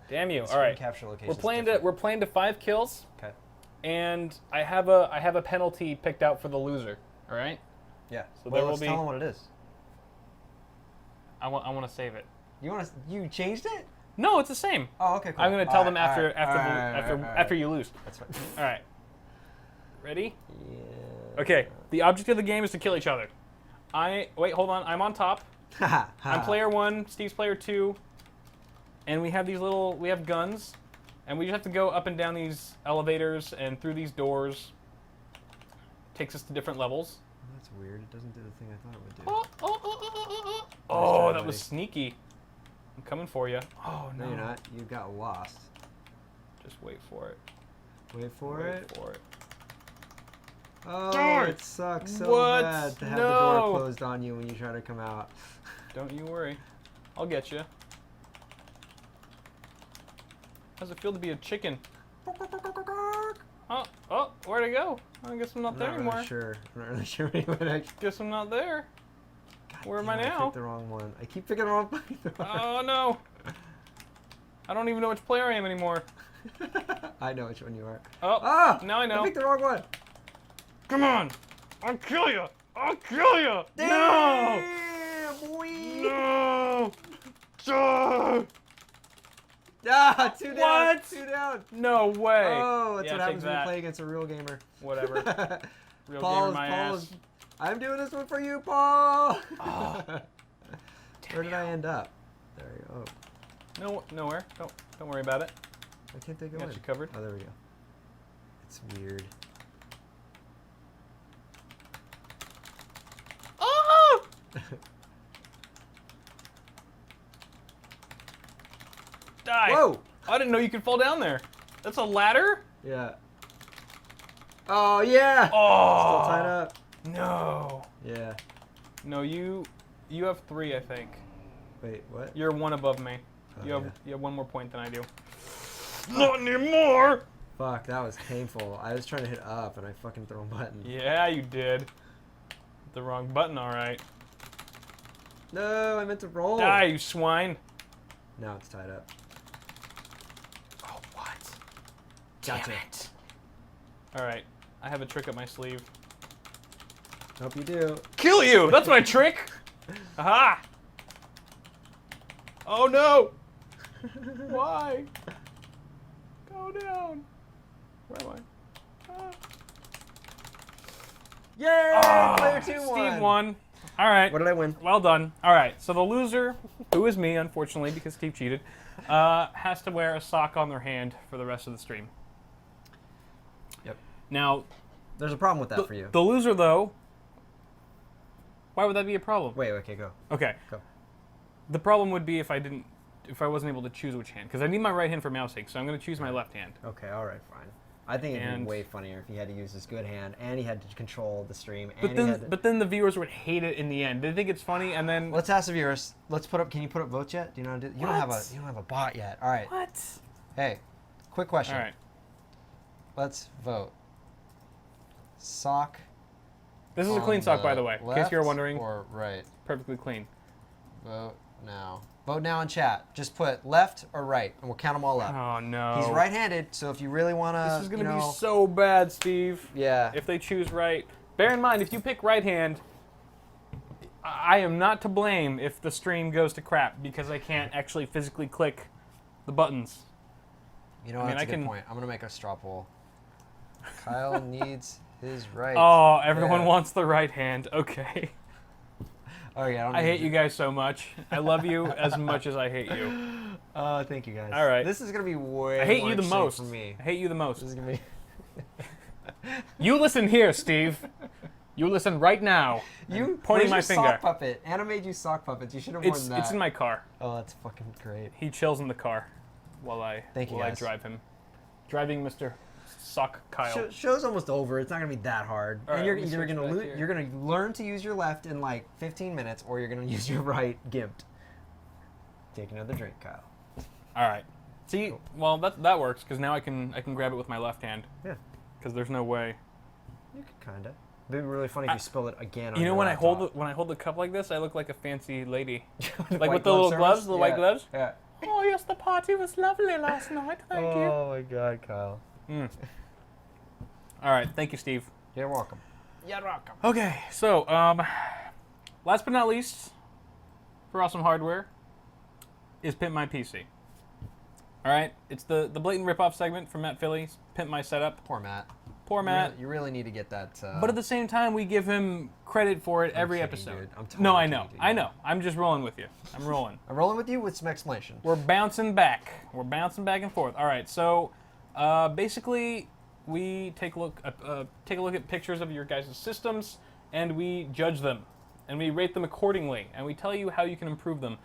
Damn you! All right. Capture location. We're playing to 5 kills. Okay. And I have a penalty picked out for the loser. All right. Yeah. So well, there let's will be. tell them what it is. I want to save it. You changed it? No, it's the same. Oh, okay, cool. I'm gonna tell them All right, after you lose. That's fine. All right. Ready? Yeah. Okay. The object of the game is to kill each other. Wait, hold on. I'm on top. I'm player 1. Steve's player 2. And we have we have guns, and we just have to go up and down these elevators and through these doors. Takes us to different levels. That's weird. It doesn't do the thing I thought it would do. Oh, that was sneaky. I'm coming for you. Oh, no. No, you're not. You got lost. Just wait for it. Wait for it. Wait for it. Oh, Darn. it sucks so What? bad to have the No. door closed on you when you try to come out. Don't you worry. I'll get you. How's it feel to be a chicken? Oh, where'd it go? I guess I'm not there anymore. I'm not really sure anyway. Guess I'm not there. Where am I I now? picked the wrong one. I keep picking the wrong one. Oh no! I don't even know which player I am anymore. I know which one you are. Oh, now I know. I picked the wrong one. Come on. I'll kill you. I'll kill you. No. Boy. No. Ah. Ah, 2 down. What? 2 down. No way. Oh, that's Yeah, what take happens when you that. play against a real gamer. Whatever. Real Paul gamer is, my Paul ass. is, I'm doing this one for you, Paul. Oh. Where did I end up? There you go. Oh, No, nowhere. Don't worry about it. why can't they go Got in? you covered. Oh, there we go. It's weird. Oh! Die. Whoa! I didn't know you could fall down there. That's a ladder? Yeah. Oh, yeah! Oh. Still tied up. No. Yeah. No, you have 3, I think. Wait, what? You're 1 above me. Oh, You have yeah. 1 more point than I do. Not anymore. Fuck, that was painful. I was trying to hit up and I fucking threw a button. Yeah, you did. The wrong button, all right. No, I meant to roll. Die, you swine. Now it's tied up. Oh, what? Gotcha. Damn it. All right, I have a trick up my sleeve. Hope you do. Kill you! That's my trick! Aha! Oh no! Why? Go down. Where am I? Ah. Yay! Ah, Player 2 won. Steve won. All right. What did I win? Well done. All right. So the loser, who is me, unfortunately, because Steve cheated, has to wear a sock on their hand for the rest of the stream. Yep. Now, There's a problem with that for you. the loser, though, why would that be a problem? Wait, okay, go. Okay. Go. The problem would be if I wasn't able to choose which hand, because I need my right hand for mousing, so I'm going to choose my left hand. Okay, alright, fine. I think it'd be And- way funnier if he had to use his good hand and he had to control the stream and But he then, had to... but then the viewers would hate it in the end. They think it's funny, and then Let's ask the viewers. Let's put up. Can you put up votes yet? Do you know how to do? You don't have a. What? You don't have a bot yet. All right. what? Hey, quick question. All right. Let's vote. Sock. This is a clean sock, by the way, in case you're wondering. Or right. Perfectly clean. Vote now. Vote now in chat. Just put left or right, and we'll count them all up. Oh no. He's right-handed, so if you really want to, This is gonna be so bad, Steve. Yeah. If they choose right. Bear in mind, if you pick right hand, I am not to blame if the stream goes to crap because I can't actually physically click the buttons. You know, I mean, that's I a good can- point. I'm gonna make a straw poll. Kyle needs his right. Oh, everyone Yeah. wants the right hand. Okay. Oh yeah. I hate you guys so much. I love you as much as I hate you. Thank you guys. All right. This is gonna be way. I hate more you the interesting most. for me. I hate you the most. This is gonna be. You listen here, Steve. You listen right now. You pointing my where's your finger. Sock puppet. Anna made you sock puppets. You should have worn that. It's in my car. Oh, that's fucking great. He chills in the car while I Thank you, while I guys. drive him. Driving Mr. Sock Kyle. Show's almost over. It's not gonna be that hard. All And right, you're let me either switch gonna back here. you're gonna learn to use your left in like 15 minutes, or you're gonna use your right gimped. Take another drink, Kyle. All right. See, well that works because now I can grab it with my left hand Yeah, because there's no way. you could kinda. It'd be really funny if you spill it again. On You know your when laptop. I hold the cup like this, I look like a fancy lady, White like with the glove little service? gloves, the white Yeah. gloves. Yeah. Oh yes, the party was lovely last night. Thank you. Oh my God, Kyle. All right, thank you, Steve. You're welcome. You're welcome. Okay, so last but not least, for awesome hardware, is Pimp My PC. All right, it's the blatant ripoff segment from Matt Philly's Pimp My Setup. Poor Matt. Poor Matt. You really need to get that. But at the same time, we give him credit for it every kidding, episode. dude. I'm totally No, I kidding, know. dude. I know. I'm just rolling with you. I'm rolling. I'm rolling with you with some explanation. We're bouncing back. We're bouncing back and forth. All right, so basically, we take a look at pictures of your guys' systems, and we judge them, and we rate them accordingly, and we tell you how you can improve them.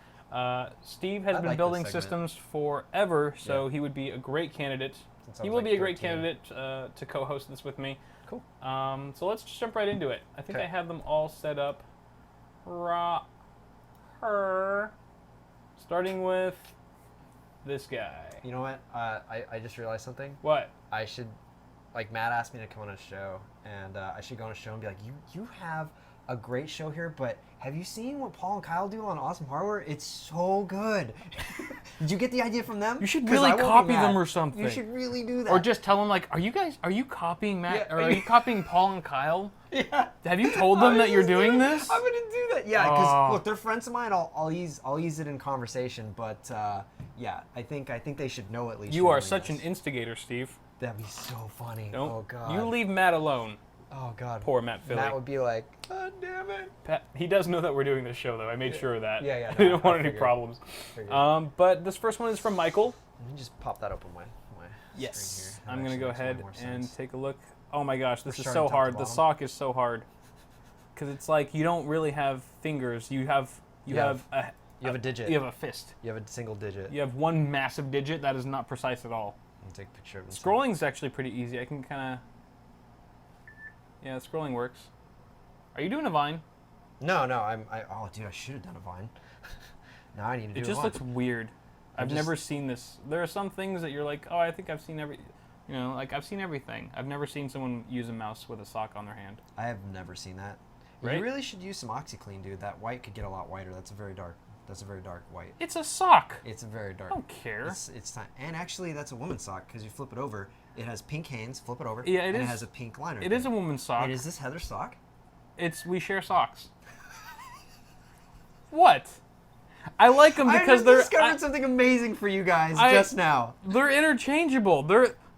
Steve has I been like building this segment. systems forever, so Yeah. he would be a great candidate. Since I He was will like be a great 13. candidate to co-host this with me. Cool. So let's just jump right into it. I think Okay. I have them all set up. Starting with this guy. You know what? I just realized something. What? I should, like, Matt asked me to come on a show, and I should go on a show and be like, you have a great show here, but have you seen what Paul and Kyle do on Awesome Hardware? It's so good. Did you get the idea from them? You should 'Cause really I won't be copy mad. them or something. You should really do that. Or just tell them like, are you copying Matt? Yeah. Or are you copying Paul and Kyle? Yeah. Have you told them that you're doing this? I'm gonna do that. Yeah, because Oh. look, they're friends of mine. I'll ease it in conversation, but yeah, I think they should know at least. You you're are doing such this. an instigator, Steve. That'd be so funny. Don't, Oh god. You leave Matt alone. Oh god. Poor Matt Philly. Matt would be like, God damn it. Pat, he does know that we're doing this show, though. I made sure of that. Yeah, yeah, I no, don't want I any figured. problems. Figured. But this first one is from Michael. Let me just pop that open my Yes. screen here. That I'm going to actually go makes way ahead more and sense. take a look. Oh my gosh, this We're is starting so top to hard. The bottom. sock is so hard. Because it's like you don't really have fingers. You have You have You have a digit. You have a fist. You have a single digit. You have one massive digit that is not precise at all. Let me take a picture of this. Scrolling is actually pretty easy. I can kind of... Yeah, scrolling works. Are you doing a Vine? No, oh, dude, I should have done a Vine. Now I need to do It just a Vine. looks weird. I've just- never seen this. There are some things that you're like, oh, I think I've seen like I've seen everything. I've never seen someone use a mouse with a sock on their hand. I have never seen that. Right? You really should use some OxyClean, dude. That white could get a lot whiter. That's a very dark white. It's a sock. It's a very dark. I don't care. It's time. And actually, that's a woman's sock because you flip it over. It has pink hands. Flip it over. Yeah, it and is. it has a pink liner. It is a woman's sock. Wait, is this Heather's sock? We share socks. What? I like them because I they're discovered something amazing for you guys I- just now. they're interchangeable.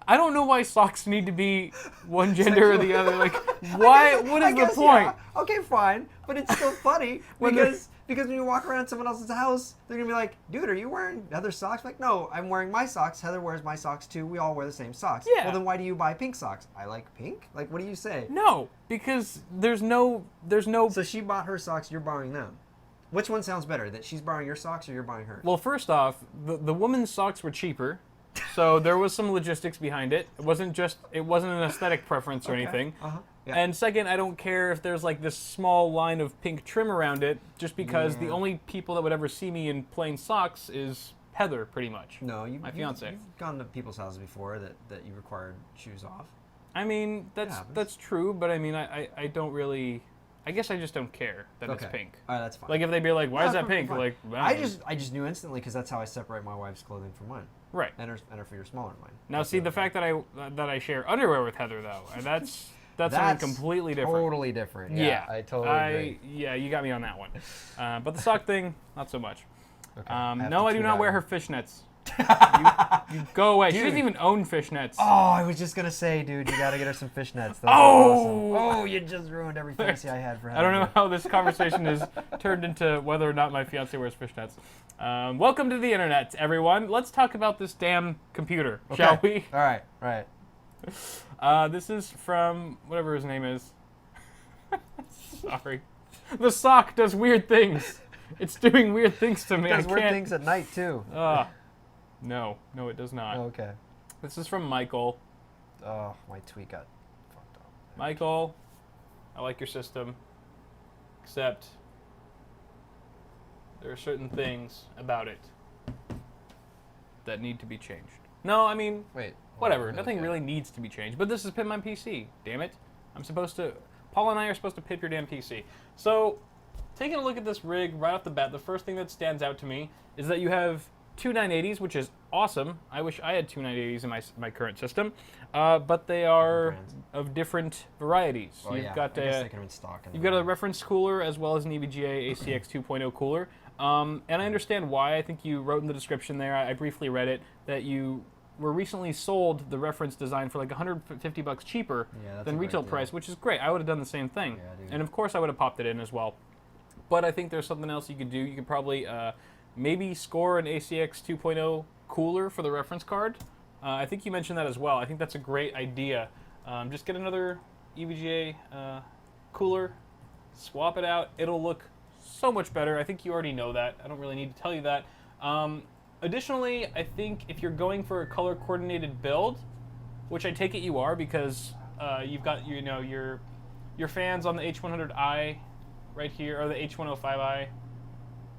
I don't know why socks need to be one gender or the other. Like, why? What I is the guess, point? yeah. Okay, fine, but it's still funny When they're- because when you walk around someone else's house, they're gonna be like, "Dude, are you wearing Heather's socks?" Like, no, I'm wearing my socks. Heather wears my socks too. We all wear the same socks. Yeah. Well, then why do you buy pink socks? I like pink. Like, what do you say? No, because there's no. So she bought her socks. You're borrowing them. Which one sounds better? That she's borrowing your socks or you're borrowing hers? Well, first off, the woman's socks were cheaper, so there was some logistics behind it. It wasn't an aesthetic preference or anything. Uh-huh. Yeah. And second, I don't care if there's like this small line of pink trim around it, just because the only people that would ever see me in plain socks is Heather, pretty much. No, my fiance. You've gone to people's houses before that you required shoes off. I mean, happens. that's true, but I mean, I don't really. I guess I just don't care that it's Okay. pink. All right, that's fine. Like if they'd be like, "Why No, is that it's perfectly pink?" fine. Like, well, I just knew instantly because that's how I separate my wife's clothing from mine, right. and her for your smaller mine. Now, That's see the the fact that I share underwear with Heather though, that's something completely different. Totally different. Yeah, I totally agree. Yeah, you got me on that one. But the sock thing, not so much. Okay, have No, to I do tweet not at wear her him. fishnets. you go away. She Dude. doesn't even own fishnets. Oh, I was just gonna say, dude, you gotta get her some fishnets. Those are Oh! awesome. Oh, you just ruined every fantasy I had for her. I don't know how this conversation has turned into whether or not my fiance wears fishnets. Welcome to the internet, everyone. Let's talk about this damn computer, shall we? All right, all right. This is from whatever his name is. Sorry. The sock does weird things. It's doing weird things to me. Does I weird can't. things at night too. No, it does not. Okay. This is from Michael. Oh, my tweet got fucked up. Michael, I like your system, except there are certain things about it that need to be changed. No, I mean, Wait. whatever. Nothing really needs to be changed. But this is Pimp My PC. Damn it. Paul and I are supposed to pimp your damn PC. So, taking a look at this rig right off the bat, the first thing that stands out to me is that you have two 980s, which is awesome. I wish I had two 980s in my current system. But they are brands. of different varieties. Oh, You've yeah. got I guess a, they come in stock. You've got a reference cooler as well as an EVGA ACX 2.0 cooler. And I understand why. I think you wrote in the description there, I briefly read it, that you were recently sold the reference design for like $150 cheaper Yeah, that's than a great retail deal. price, which is great. I would have done the same thing. Yeah, dude. And of course I would have popped it in as well. But I think there's something else you could do. You could probably maybe score an ACX 2.0 cooler for the reference card. I think you mentioned that as well. I think that's a great idea. Just get another EVGA cooler, swap it out. It'll look so much better. I think you already know that. I don't really need to tell you that. Additionally, I think if you're going for a color coordinated build, which I take it you are because you've got your fans on the H100i right here, or the H105i,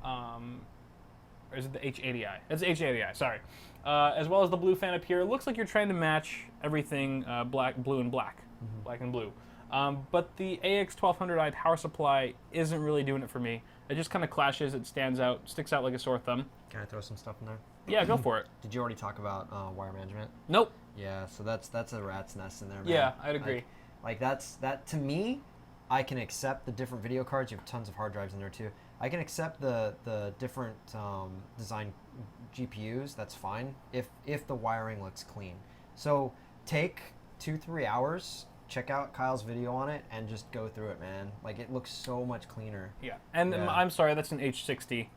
or is it the H80i? It's the H80i, sorry. As well as the blue fan up here. It looks like you're trying to match everything black, blue, and black. Black and blue. But the AX1200i power supply isn't really doing it for me. It just kind of clashes. It stands out, sticks out like a sore thumb. Can I throw some stuff in there? Yeah, go for it. Did you already talk about wire management? Nope. Yeah, so that's a rat's nest in there, man. Yeah, I'd agree. Like that to me, I can accept the different video cards. You have tons of hard drives in there too. I can accept the different design GPUs. That's fine if the wiring looks clean. So take 2-3 hours. Check out Kyle's video on it and just go through it, man. Like, it looks so much cleaner. Yeah, and Yeah. I'm sorry, that's an H60i,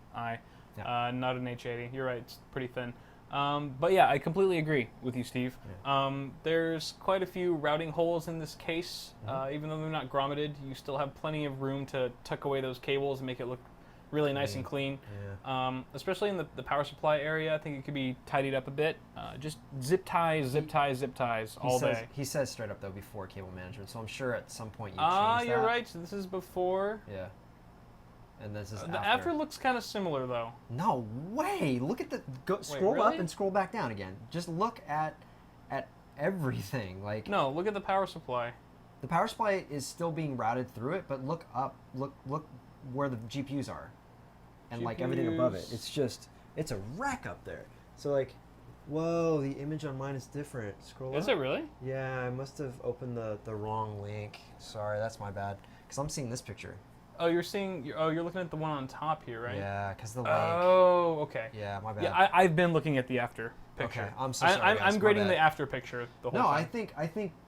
Yeah. not an H80. You're right, it's pretty thin. But yeah, I completely agree with you, Steve. Yeah. There's quite a few routing holes in this case. Even though they're not grommeted, you still have plenty of room to tuck away those cables and make it look really nice and clean. Yeah. Especially in the power supply area, I think it could be tidied up a bit. Just zip ties all day. He says straight up, though, before cable management, so I'm sure at some point you change that. You're right. So this is before. Yeah. And this is The after looks kind of similar, though. No way! Look at the scroll really? up and scroll back down again. Just look at everything. Like, No, look at the power supply. the power supply is still being routed through it, but look up, look where the GPUs are, and like everything above it. It's a wreck up there. So like, whoa, the image on mine is different. Scroll up. Is it really? Yeah, I must have opened the wrong link. Sorry, that's my bad. Because I'm seeing this picture. Oh, you're looking at the one on top here, right? Yeah, because the link. Oh, okay. Yeah, my bad. Yeah, I've been looking at the after picture. Okay, I'm so sorry, guys, I'm my grading bad. the after picture the whole No, time.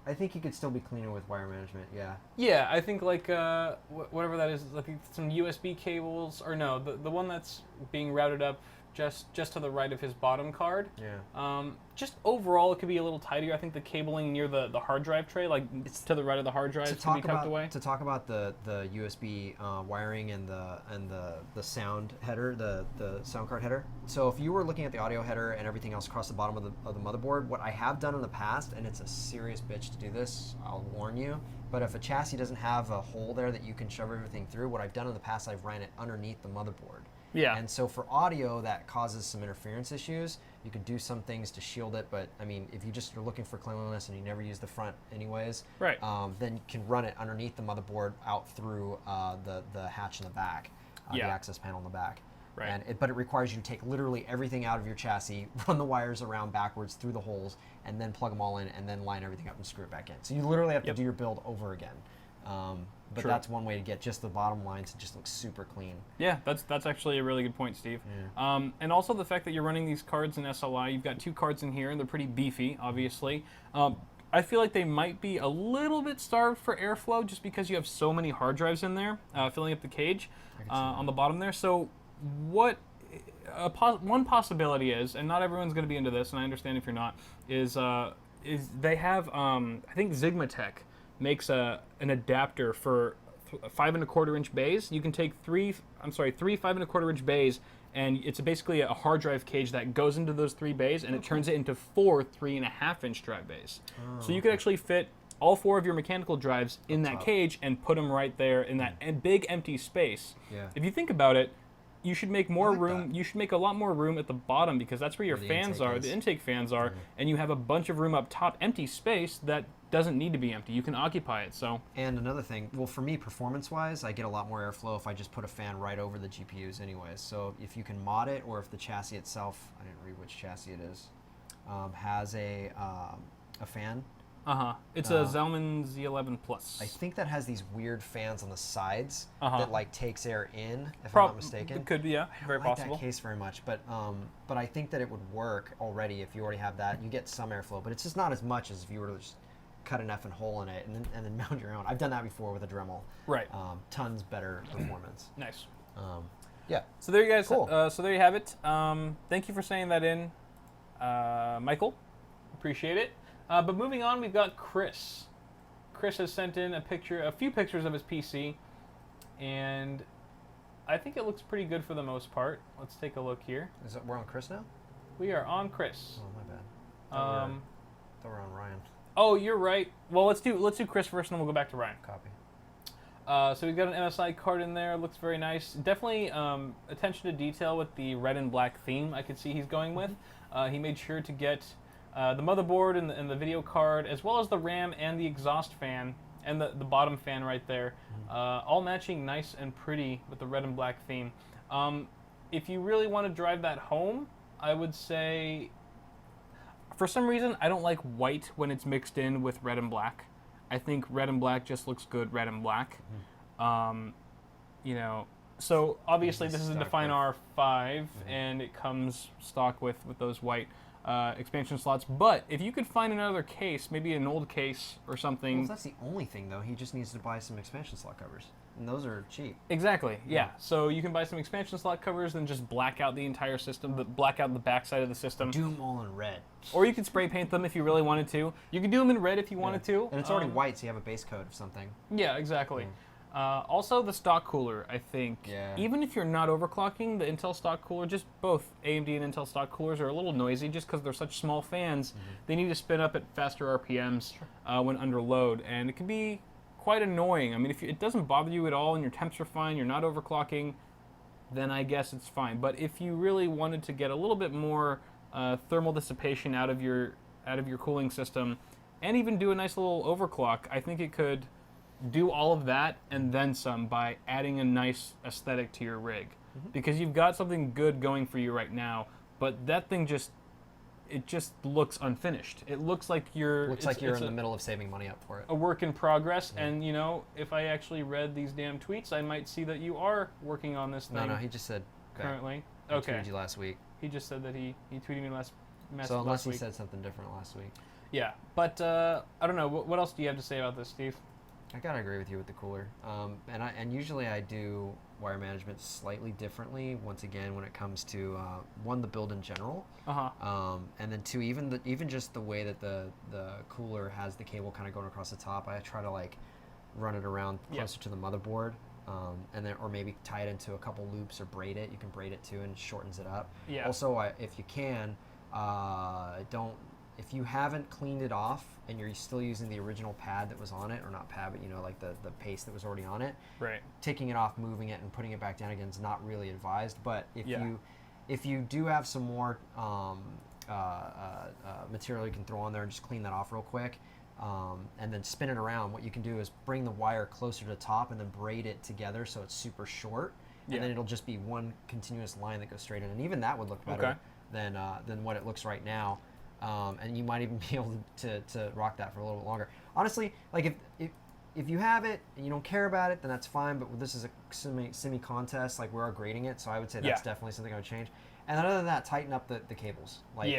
I think you could still be cleaner with wire management. Yeah. Yeah, I think like whatever that is, I think some USB cables, or no, the one that's being routed up just to the right of his bottom card. Yeah. Just overall, it could be a little tidier. I think the cabling near the hard drive tray, like to the right of the hard drive, can be tucked away. To talk about the USB wiring and the sound header, the sound card header. So if you were looking at the audio header and everything else across the bottom of the motherboard, what I have done in the past, and it's a serious bitch to do this, I'll warn you, but if a chassis doesn't have a hole there that you can shove everything through, what I've done in the past, I've ran it underneath the motherboard. Yeah. And so for audio, that causes some interference issues. You can do some things to shield it, but I mean, if you just are looking for cleanliness and you never use the front anyways, right. Then you can run it underneath the motherboard out through the hatch in the back, the access panel in the back. Right. But it requires you to take literally everything out of your chassis, run the wires around backwards through the holes, and then plug them all in, and then line everything up and screw it back in. So you literally have to do your build over again. But True. that's one way to get just the bottom line to just look super clean. Yeah, that's actually a really good point, Steve. Yeah. And also the fact that you're running these cards in SLI, you've got 2 cards in here, and they're pretty beefy, obviously. I feel like they might be a little bit starved for airflow just because you have so many hard drives in there, filling up the cage on the bottom there. So one possibility is, and not everyone's going to be into this, and I understand if you're not, is they have, I think Xigmatech makes an adapter for 5 1/4 inch bays. You can take three 5 1/4 inch bays, and it's basically a hard drive cage that goes into those 3 bays, and it turns it into 4 3.5 inch drive bays. So you could actually fit all 4 of your mechanical drives in that cage and put them right there in that big empty space. Yeah. If you think about it, you should make more like room. that. You should make a lot more room at the bottom because that's where your Where the fans intake are, is. the intake fans are, and you have a bunch of room up top, empty space that doesn't need to be empty. You can occupy it. So. And another thing, well, for me, performance-wise, I get a lot more airflow if I just put a fan right over the GPUs anyways. So if you can mod it, or if the chassis itself, I didn't read which chassis it is, has a fan. It's a Zalman Z11 Plus. I think that has these weird fans on the sides Uh-huh. that like takes air in, if I'm not mistaken. It could be, yeah, I very don't like possible. that case very much, but I think that it would work already if you already have that. You get some airflow, but it's just not as much as if you were to just cut an effing hole in it and then mount your own. I've done that before with a Dremel. Right. Tons better performance. Nice. Yeah. So there you guys. Cool. So there you have it. Thank you for saying that in, Michael. Appreciate it. But moving on, we've got Chris. Chris has sent in a few pictures of his PC, and I think it looks pretty good for the most part. Let's take a look here. We're on Chris now? We are on Chris. Oh, my bad. Thought we're on Ryan. Oh, you're right. Well, let's do Chris first, and then we'll go back to Ryan. Copy. So we've got an MSI card in there. Looks very nice. Definitely attention to detail with the red and black theme I could see he's going with. He made sure to get the motherboard and the video card, as well as the RAM and the exhaust fan and the bottom fan right there, all matching nice and pretty with the red and black theme. If you really want to drive that home, I would say, for some reason, I don't like white when it's mixed in with red and black. I think red and black just looks good, red and black. You know, so obviously this is a Define R5, and it comes stock with those white expansion slots. But if you could find another case, maybe an old case or something. Well, if that's the only thing, though, he just needs to buy some expansion slot covers. And those are cheap. Exactly, yeah. So you can buy some expansion slot covers and just black out the entire system, but black out the backside of the system. Do them all in red. Or you could spray paint them if you really wanted to. You could do them in red if you wanted to. And it's already white, so you have a base coat of something. Yeah, exactly. Also, the stock cooler, I think, even if you're not overclocking, the Intel stock cooler, just both AMD and Intel stock coolers are a little noisy just because they're such small fans. They need to spin up at faster RPMs when under load, and it can be quite annoying. I mean, if it doesn't bother you at all and your temps are fine, you're not overclocking, then I guess it's fine. But if you really wanted to get a little bit more thermal dissipation out of your cooling system, and even do a nice little overclock, I think it could do all of that and then some by adding a nice aesthetic to your rig. Because you've got something good going for you right now, but that thing just looks unfinished. It looks like you're in the middle of saving money up for it. A work in progress, and you know, if I actually read these damn tweets, I might see that you are working on this thing. No, he just said currently. I tweeted you last week. He just said that he tweeted me last week. So unless he said something different last week. Yeah, but I don't know. What else do you have to say about this, Steve? I gotta agree with you with the cooler, and usually I do wire management slightly differently. Once again, when it comes to one, the build in general, and then two, even just the way that the cooler has the cable kind of going across the top. I try to like run it around closer to the motherboard, and then or maybe tie it into a couple loops or braid it. You can braid it too, and it shortens it up. Yeah. Also, if you can, if you haven't cleaned it off and you're still using the original pad that was on it, or not pad, but you know, like the paste that was already on it, right? Taking it off, moving it, and putting it back down again is not really advised. But if you do have some more material you can throw on there and just clean that off real quick, and then spin it around, what you can do is bring the wire closer to the top and then braid it together so it's super short, and then it'll just be one continuous line that goes straight in, and even that would look better than what it looks right now. And you might even be able to rock that for a little bit longer. Honestly, like if you have it and you don't care about it, then that's fine. But this is a semi contest, like we are grading it, so I would say that's definitely something I would change. And then other than that, tighten up the cables. Like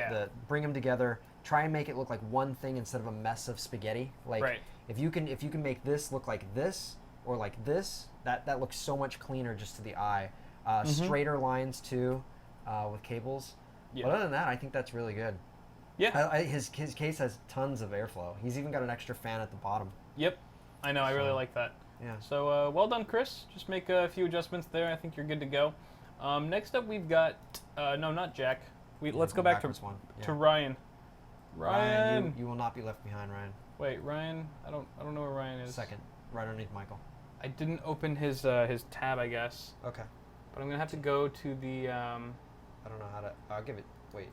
bring them together. Try and make it look like one thing instead of a mess of spaghetti. Like if you can make this look like this or like this, that looks so much cleaner just to the eye. Straighter lines too with cables. But other than that, I think that's really good. Yeah, his case has tons of airflow. He's even got an extra fan at the bottom. Yep, I know. I really like that. Yeah. So well done, Chris. Just make a few adjustments there. I think you're good to go. Next up, we've got no, not Jack. Let's go back to Ryan. Ryan, you will not be left behind, Ryan. Wait, Ryan. I don't know where Ryan is. Second, right underneath Michael. I didn't open his tab, I guess. Okay. But I'm gonna have to go to the. I don't know how to. I'll give it. Wait.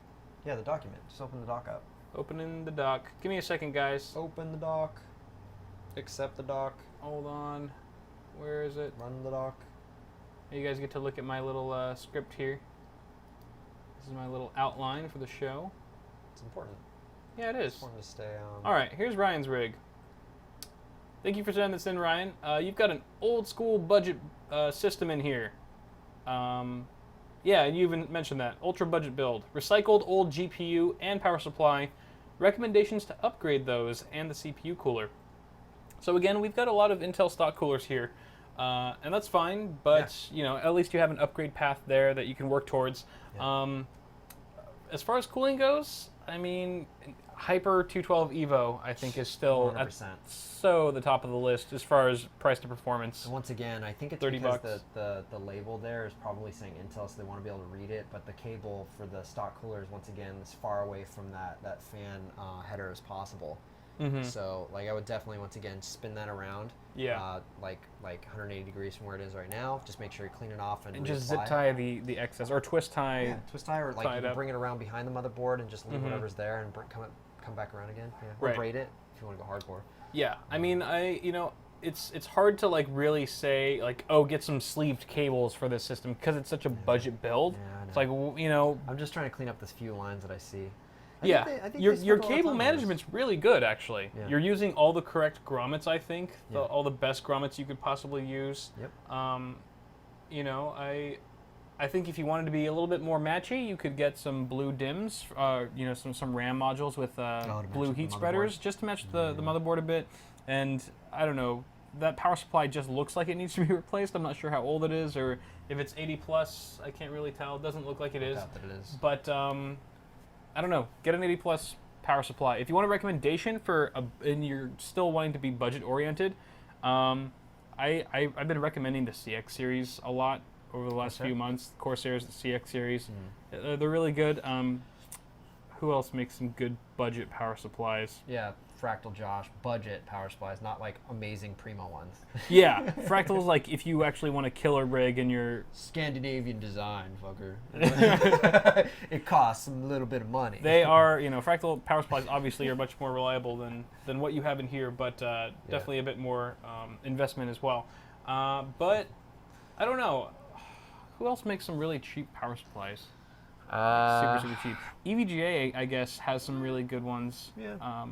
Yeah, the document. Just open the doc up. Opening the doc. Give me a second, guys. Open the doc. Accept the doc. Hold on. Where is it? Run the doc. You guys get to look at my little script here. This is my little outline for the show. It's important. Yeah, it is. It's important to stay on. All right, here's Ryan's rig. Thank you for sending this in, Ryan. You've got an old school budget system in here. Yeah, and you even mentioned that. Ultra budget build. Recycled old GPU and power supply. Recommendations to upgrade those and the CPU cooler. So again, we've got a lot of Intel stock coolers here. And that's fine, but you know, at least you have an upgrade path there that you can work towards. Yeah. As far as cooling goes, I mean, Hyper 212 Evo, I think, is still 100%. So the top of the list as far as price to performance. And once again, I think it's $30 because the label there is probably saying Intel, so they want to be able to read it, but the cable for the stock cooler is, once again, as far away from that fan header as possible. Mm-hmm. So, like, I would definitely, once again, spin that around. Yeah. Like 180 degrees from where it is right now. Just make sure you clean it off and just zip tie the excess, or twist tie. Yeah, twist tie, or like you can bring it around behind the motherboard and just leave whatever's there and come back around again. Yeah. Or braid it if you want to go hardcore. Yeah, I mean, it's hard to like really say like, oh, get some sleeved cables for this system because it's such a budget build. Yeah, I It's like, you know, I'm just trying to clean up this few lines that I see. yeah, I think your they spent a lot of cable time on management's really good actually. Yeah. You're using all the correct grommets, I think, Yeah. all the best grommets you could possibly use. Yep. You know, I think if you wanted to be a little bit more matchy, you could get some blue DIMMs, you know, some RAM modules with to match blue with the heat motherboard. spreaders, just to match the motherboard a bit. And I don't know, that power supply just looks like it needs to be replaced. I'm not sure how old it is or if it's 80 plus. I can't really tell. It doesn't look like it is. Doubt that it is. But I don't know. Get an 80 plus power supply. If you want a recommendation for and you're still wanting to be budget oriented, I've been recommending the CX series a lot over the last few months. Corsairs, the CX series, they're really good. Who else makes some good budget power supplies? Yeah, Fractal Josh, budget power supplies, not like amazing primo ones. Yeah, Fractal's like if you actually want a killer rig and you're Scandinavian design, fucker. It costs a little bit of money. they are, you know, Fractal power supplies obviously are much more reliable than what you have in here, but definitely a bit more investment as well. But I don't know. Who else makes some really cheap power supplies? Super cheap. EVGA, I guess, has some really good ones. Yeah.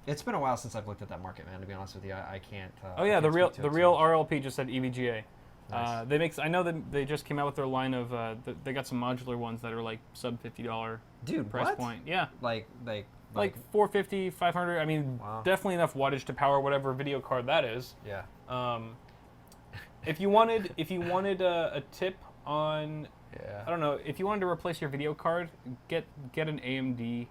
It's been a while since I've looked at that market, man. To be honest with you, I can't. Oh yeah, I the can't real speak to the it real so much. RLP just said EVGA. Nice. They make. I know that they just came out with their line of. They got some modular ones that are like sub $50 Dude, price what? point. Yeah, Like 450, 500. I mean, Wow. definitely enough wattage to power whatever video card that is. yeah. If you wanted a tip on, Yeah. I don't know, if you wanted to replace your video card, get an AMD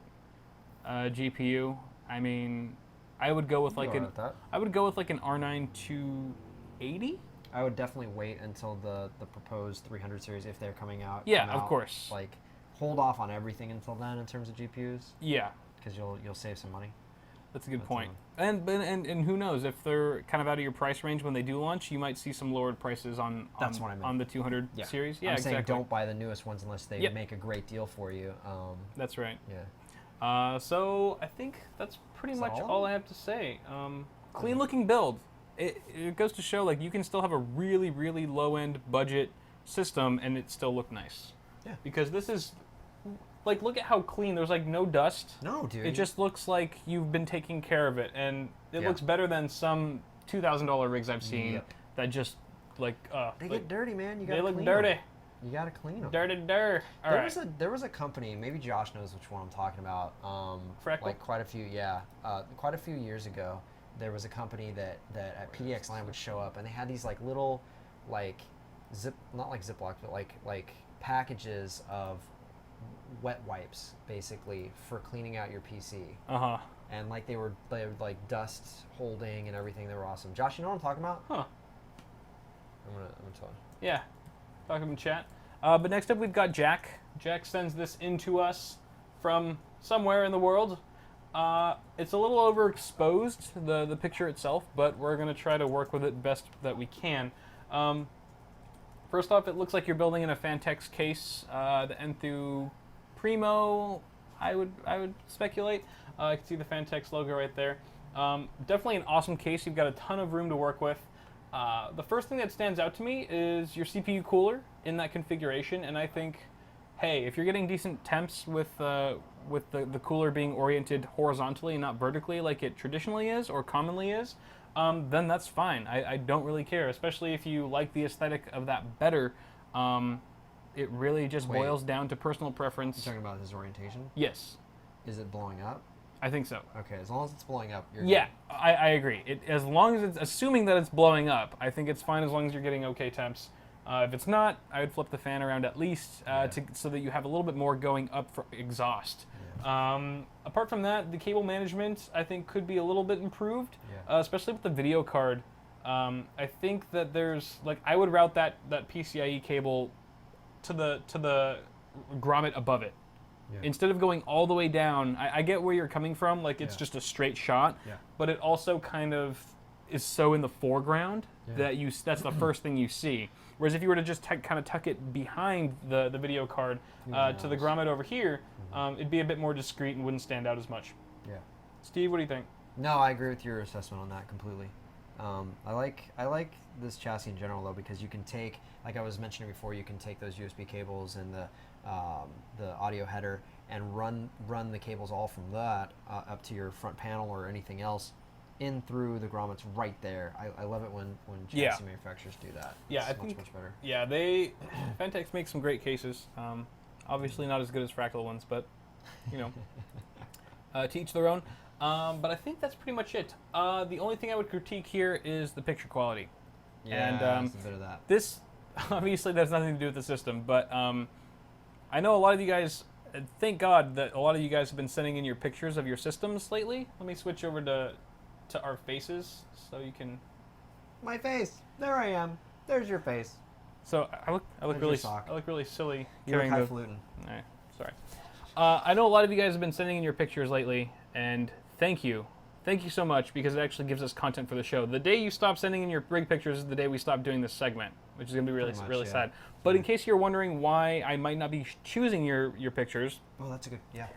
GPU. I mean, I would go with like an R9 280. I would definitely wait until the proposed 300 series if they're coming out. Yeah, come of out. course. Like, hold off on everything until then in terms of GPUs, Yeah, because you'll save some money. that's a good That's point. And who knows, if they're kind of out of your price range when they do launch, you might see some lowered prices on That's what I meant. on the 200 Yeah. series. Yeah, I'm exactly. saying don't buy the newest ones unless they Yep. make a great deal for you. That's right. Yeah. So I think that's pretty Is much that all? all I have to say. Clean looking build. It goes to show like you can still have a really, really low end budget system and it still look nice. Yeah. Because this is like, look at how clean. There's like no dust. No, dude. It just looks like you've been taking care of it, and it Yeah. looks better than some $2,000 rigs I've seen Yep. that just like They get dirty, man. You gotta they look clean dirty. 'em. You gotta clean them. Dirty, dirt. All There right. was a company, maybe Josh knows which one I'm talking about. Fractal? Like quite a few years ago, there was a company that at PDX Line would show up, and they had these like little, like not like Ziplocs, but like packages of wet wipes, basically for cleaning out your PC. Uh-huh. And like they were like dust holding and everything. They were awesome. Josh, you know what I'm talking about? Huh. I'm gonna tell you. Yeah. Talk in chat. But next up we've got Jack. Jack sends this in to us from somewhere in the world. It's a little overexposed, the picture itself, but we're going to try to work with it best that we can. First off, it looks like you're building in a Fantex case. The Enthoo Primo, I would speculate. I can see the Fantex logo right there. Definitely an awesome case. You've got a ton of room to work with. The first thing that stands out to me is your CPU cooler in that configuration, and I think, hey, if you're getting decent temps with the cooler being oriented horizontally and not vertically like it traditionally is or commonly is, then that's fine. I don't really care, especially if you like the aesthetic of that better. It really just Wait. boils down to personal preference. You're talking about his orientation? Yes, Is it blowing up? I think so. Okay, as long as it's blowing up, you're Yeah, good. I agree. As long as it's assuming that it's blowing up, I think it's fine as long as you're getting okay temps. If it's not, I would flip the fan around at least so that you have a little bit more going up for exhaust. Apart from that, the cable management I think could be a little bit improved, Yeah. especially with the video card. I think that there's I would route that PCIe cable to the grommet above it. Yeah. Instead of going all the way down, I get where you're coming from. Like, it's Yeah. just a straight shot, Yeah. but it also kind of is so in the foreground Yeah. that that's the first thing you see. Whereas if you were to just kind of tuck it behind the video card to the grommet over here, it'd be a bit more discreet and wouldn't stand out as much. Yeah. Steve, what do you think? No, I agree with your assessment on that completely. I like this chassis in general though, because you can take, like I was mentioning before, you can take those USB cables and the audio header and run the cables all from that up to your front panel or anything else in through the grommets right there. I love it when chassis manufacturers do that. Yeah, It's I think much better. Yeah, Fentex makes some great cases. Obviously not as good as Fractal ones, but you know, to each their own. But I think that's pretty much it. The only thing I would critique here is the picture quality. Yeah, it's a bit of that. This obviously has nothing to do with the system, but I know a lot of you guys. Thank God that a lot of you guys have been sending in your pictures of your systems lately. Let me switch over to our faces so you can. My face. There I am. There's your face. So I look really silly. You're carrying the. highfalutin. Sorry. I know a lot of you guys have been sending in your pictures lately, and thank you so much, because it actually gives us content for the show. The day you stop sending in your rig pictures is the day we stop doing this segment, which is going to be really sad. But in case you're wondering why I might not be choosing your pictures, Oh, that's a good. Yeah.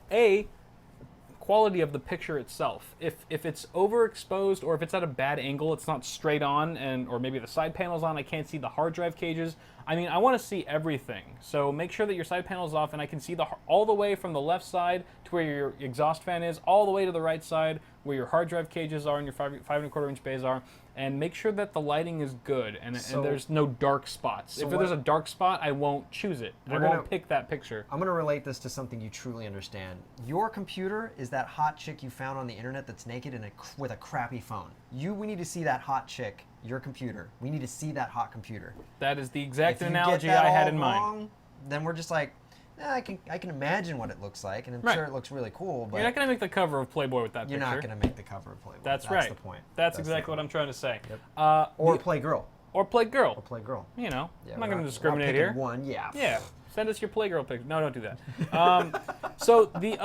Quality of the picture itself. If it's overexposed, or if it's at a bad angle, it's not straight on, or maybe the side panel's on, I can't see the hard drive cages. I mean, I want to see everything. So make sure that your side panel's off, and I can see all the way from the left side to where your exhaust fan is, all the way to the right side where your hard drive cages are and your 5 1/4 inch bays are, and make sure that the lighting is good and there's no dark spots. If there's a dark spot, I won't choose it. I won't pick that picture. I'm going to relate this to something you truly understand. Your computer is that hot chick you found on the internet that's naked and with a crappy phone. We need to see that hot chick, your computer. We need to see that hot computer. That is the exact If you analogy get that I had all in mind. wrong, then we're just like, I can imagine what it looks like, and I'm sure it looks really cool, but You're not going to make the cover of Playboy with that you're picture. not going to make the cover of Playboy. That's right. the point. That's exactly what I'm trying to say. Yep. Or play girl. Or Playgirl. Or play girl. You know, Yeah, I'm not going to we're discriminate picking here. One, yeah. Yeah, send us your Playgirl picture. No, don't do that. So the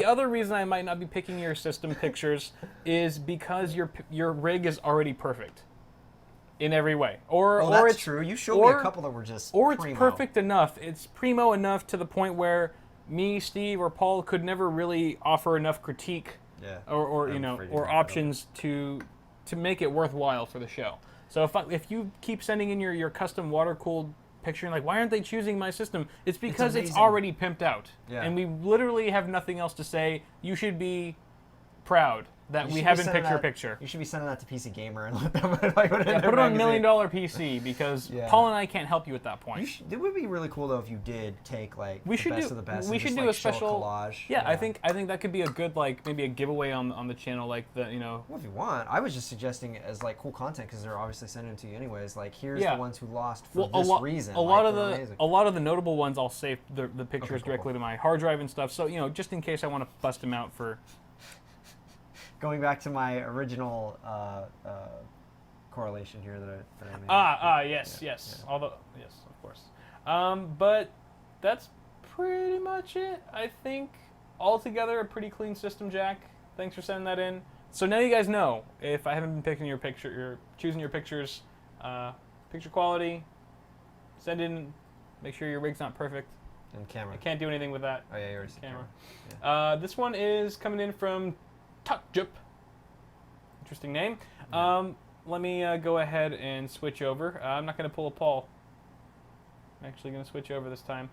other reason I might not be picking your system pictures is because your rig is already perfect in every way. Or that's it's true. You showed me a couple that were just Or it's primo. perfect enough. It's primo enough to the point where me, Steve, or Paul could never really offer enough critique or options to make it worthwhile for the show. So if you keep sending in your custom water-cooled picture, and like, why aren't they choosing my system? It's because it's already pimped out. Yeah. And we literally have nothing else to say. You should be proud that we haven't picked your picture. You should be sending that to PC Gamer and let them put it in Put it on $1 million PC, because Paul and I can't help you at that point. It would be really cool though if you did take like We the should best do. of the best. We and should just, do like, a special show a collage. Yeah, I think that could be a good, like, maybe a giveaway on the channel, like Well, if you want, I was just suggesting it as like cool content because they're obviously sending it to you anyways. Like, here's the ones who lost for this reason. A lot of the notable ones, I'll save the pictures cool. directly to my hard drive and stuff. So just in case I want to bust them out for. Going back to my original correlation here that I made. Yes. Although, yes, of course. But that's pretty much it. I think altogether a pretty clean system, Jack. Thanks for sending that in. So now you guys know, if I haven't been picking your picture, you're choosing your pictures, picture quality, send in, make sure your rig's not perfect. And camera. I can't do anything with that. Oh yeah, you already said Camera. Yeah. This one is coming in from Takjup. Interesting name. Let me go ahead and switch over. I'm not going to pull a Paul. I'm actually going to switch over this time.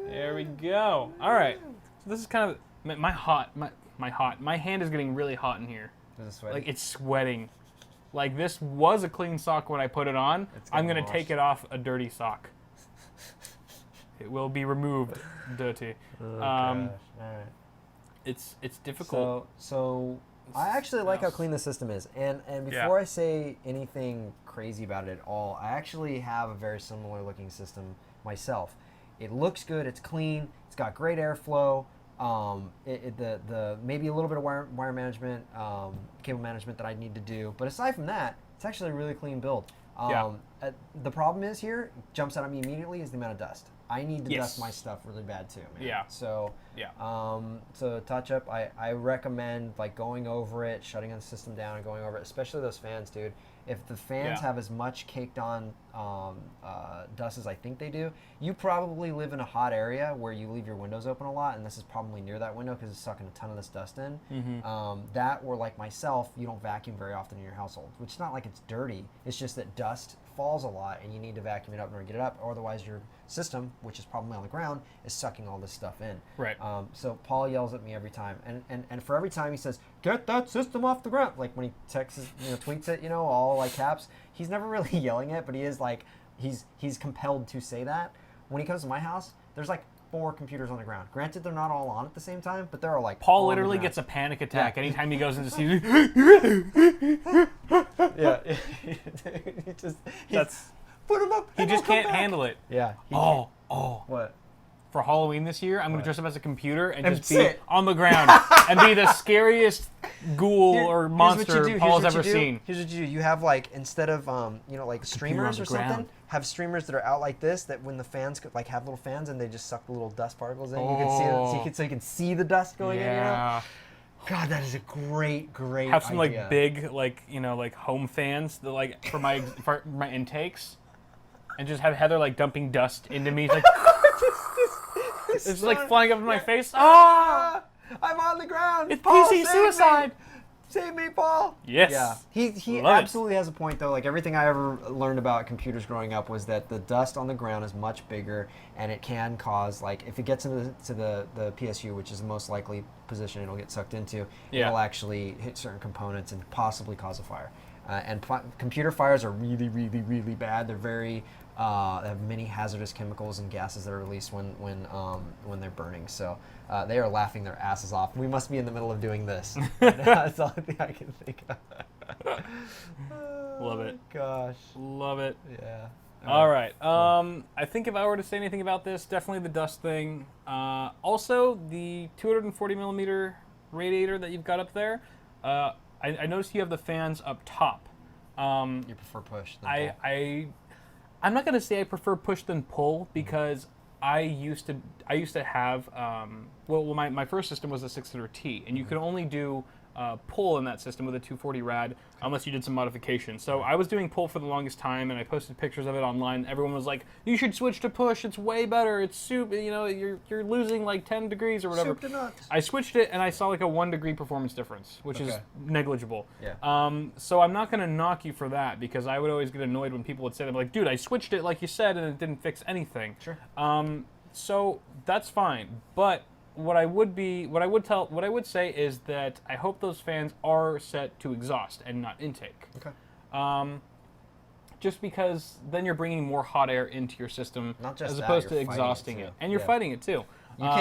There we go. All right. So this is kind of my hand is getting really hot in here. Is it sweaty? Like, it's sweating. Like, this was a clean sock when I put it on. I'm going to take it off a dirty sock. It will be removed dirty. Oh, gosh. All right. It's difficult. So I actually like how clean the system is, and before I say anything crazy about it at all, I actually have a very similar looking system myself. It looks good. It's clean. It's got great airflow. The maybe a little bit of wire management, cable management that I need to do, but aside from that, it's actually a really clean build. the problem is here, jumps out at me immediately, is the amount of dust. I need to dust my stuff really bad too, man. Yeah. So so touch up, I recommend like going over it, shutting the system down and going over it, especially those fans, dude. If the fans have as much caked on dust as I think they do, you probably live in a hot area where you leave your windows open a lot, and this is probably near that window because it's sucking a ton of this dust in. That, or like myself, you don't vacuum very often in your household, which is not like it's dirty. It's just that dust falls a lot, and you need to vacuum it up in order to get it up, or otherwise your system, which is probably on the ground, is sucking all this stuff in. Right. So Paul yells at me every time, and for every time he says, "Get that system off the ground," like when he texts, tweets it, all like caps. He's never really yelling it, but he is like, he's compelled to say that. When he comes to my house, there's like 4 computers on the ground. Granted, they're not all on at the same time, but they're all like. Paul literally gets a panic attack anytime he goes into see. Yeah. That's. Put him up. He just can't handle it. Yeah. What? For Halloween this year, I'm going to dress up as a computer and just be sit on the ground and be the scariest ghoul or monster Paul's ever seen. Here's what you do. You have like, instead of like streamers or something, have streamers that are out like this, that when the fans like have little fans and they just suck the little dust particles in, you can see it, so you can see the dust going in. God, that is a great have some idea. like big like home fans that like for my intakes, and just have Heather like dumping dust into me. Like it's like flying up in my face. Ah! I'm on the ground. It's Paul, PC suicide. Save me, Paul. Yes. Yeah. He Love absolutely has a point though. Like everything I ever learned about computers growing up was that the dust on the ground is much bigger, and it can cause, like, if it gets into the PSU, which is the most likely position it'll get sucked into, it'll actually hit certain components and possibly cause a fire. And computer fires are really, really, really bad. They're very they have many hazardous chemicals and gases that are released when they're burning. So they are laughing their asses off. We must be in the middle of doing this. That's the only thing I can think of. Love it. Gosh. Love it. Yeah. All right. I think if I were to say anything about this, definitely the dust thing. Also, the 240 millimeter radiator that you've got up there. I noticed you have the fans up top. You prefer push than pull. I'm not gonna say I prefer push than pull, because I used to have my first system was a 600T, and you could only do pull in that system with a 240 rad unless you did some modification. So I was doing pull for the longest time, and I posted pictures of it online. Everyone was like, "You should switch to push. It's way better. It's soup. You're losing like 10 degrees or whatever." Soup to nuts. I switched it, and I saw like a 1 degree performance difference, which is negligible. Yeah. So I'm not gonna knock you for that, because I would always get annoyed when people would say, "I'm like, dude, I switched it like you said, and it didn't fix anything." Sure. So that's fine, but what I would say is that I hope those fans are set to exhaust and not intake. Okay. Just because then you're bringing more hot air into your system, Not just as that, opposed to you're fighting exhausting it, it, too. and you're fighting it too.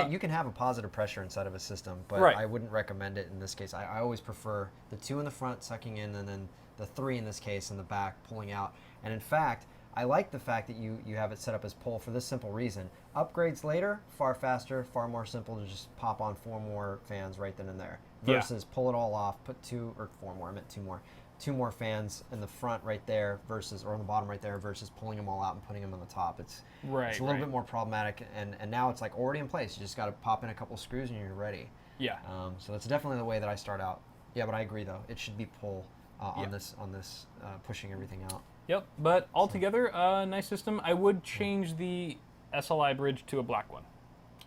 You can have a positive pressure inside of a system, but I wouldn't recommend it in this case. I always prefer the 2 in the front sucking in, and then the 3 in this case in the back pulling out. And in fact, I like the fact that you have it set up as pull for this simple reason. Upgrades later, far faster, far more simple to just pop on 4 more fans right then and there. Versus pull it all off, put 2 or 4 more, I meant 2 more. 2 more fans in the front right there or on the bottom right there, versus pulling them all out and putting them on the top. It's a little bit more problematic, and now it's like already in place. You just got to pop in a couple screws and you're ready. Yeah. So that's definitely the way that I start out. Yeah, but I agree though. It should be pull on this pushing everything out. Yep. But altogether, nice system. I would change the SLI bridge to a black one.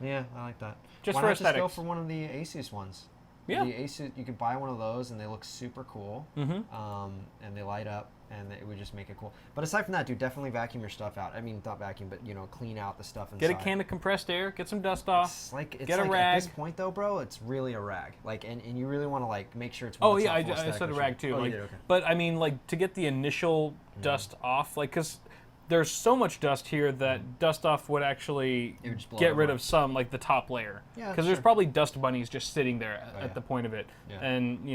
Yeah, I like that. Just Why for not aesthetics. just go for one of the Asus ones? Yeah. The Asus, you could buy one of those, and they look super cool. And they light up, and it would just make it cool. But aside from that, dude, definitely vacuum your stuff out. I mean, not vacuum, but clean out the stuff inside. Get a can of compressed air. Get some dust off. Get a rag. At this point, though, bro, it's really a rag. Like, and you really want to make sure it's. Oh yeah, I said a rag too. Oh, you did, okay. But I mean, like, to get the initial dust off, like, because there's so much dust here that dust off would actually get rid of some, like the top layer. Yeah, because there's probably dust bunnies just sitting there at the point of it. Yeah. And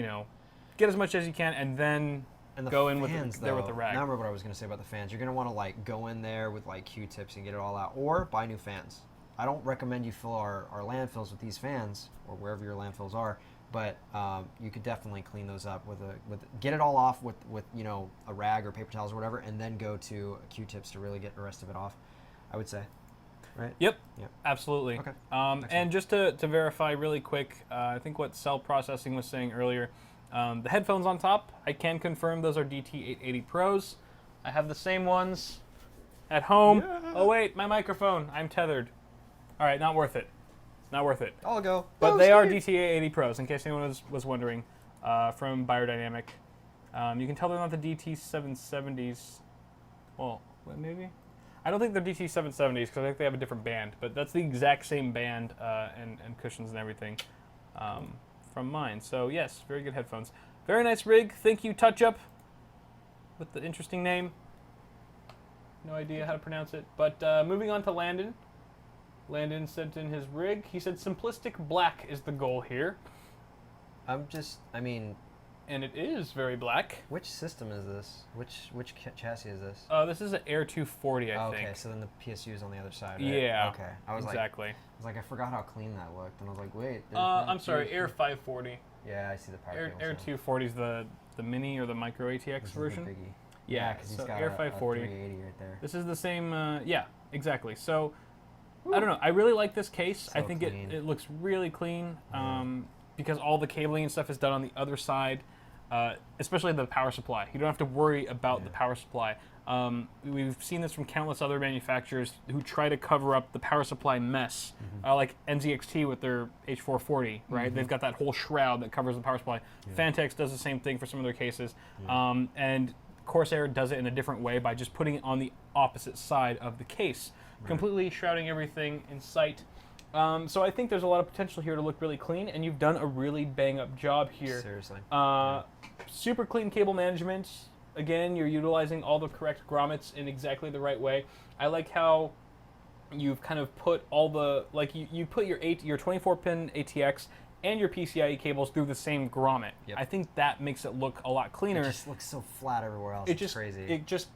get as much as you can, and then go in with the rag. Now I remember what I was going to say about the fans. You're going to want to go in there with Q-tips and get it all out, or buy new fans. I don't recommend you fill our landfills with these fans, or wherever your landfills are, but you could definitely clean those up with get it all off with a rag or paper towels or whatever, and then go to Q-tips to really get the rest of it off, I would say. Right? Yep. Yep. Absolutely. Okay. And just to verify really quick, I think what Cell Processing was saying earlier, the headphones on top, I can confirm those are DT880 Pros. I have the same ones at home. Yeah. Oh wait, my microphone. I'm tethered. All right, not worth it. Not worth it. I'll go. But they are DT880 Pros, in case anyone was wondering, from Biodynamic. You can tell they're not the DT770s. Well, maybe? I don't think they're DT770s because I think they have a different band, but that's the exact same band and cushions and everything from mine. So yes, very good headphones. Very nice rig. Thank you, TouchUp, with the interesting name. No idea how to pronounce it. But moving on to Landon. Landon sent in his rig. He said simplistic black is the goal here. And it is very black. Which system is this? Which chassis is this? This is an Air 240, I think. Okay, so then the PSU is on the other side, right? Yeah. Okay. I was exactly. I forgot how clean that looked, and I was like, wait. I'm sorry, Air 540. Yeah, I see the power cable. Air 240 is the mini or the micro ATX version. This is the biggie. Yeah, because he's so got Air a 540. 380 right there. This is the same. Yeah, exactly. So I don't know. I really like this case. So I think it looks really clean because all the cabling and stuff is done on the other side. Especially the power supply. You don't have to worry about the power supply. We've seen this from countless other manufacturers who try to cover up the power supply mess, like NZXT with their H440, right? They've got that whole shroud that covers the power supply. Fantex does the same thing for some of their cases. And Corsair does it in a different way by just putting it on the opposite side of the case, completely shrouding everything in sight. So I think there's a lot of potential here to look really clean, and you've done a really bang-up job here. Seriously. Super clean cable management. Again, you're utilizing all the correct grommets in exactly the right way. I like how you've kind of put all the, you put your 24-pin ATX and your PCIe cables through the same grommet. Yep. I think that makes it look a lot cleaner. It just looks so flat everywhere else. It's crazy. It just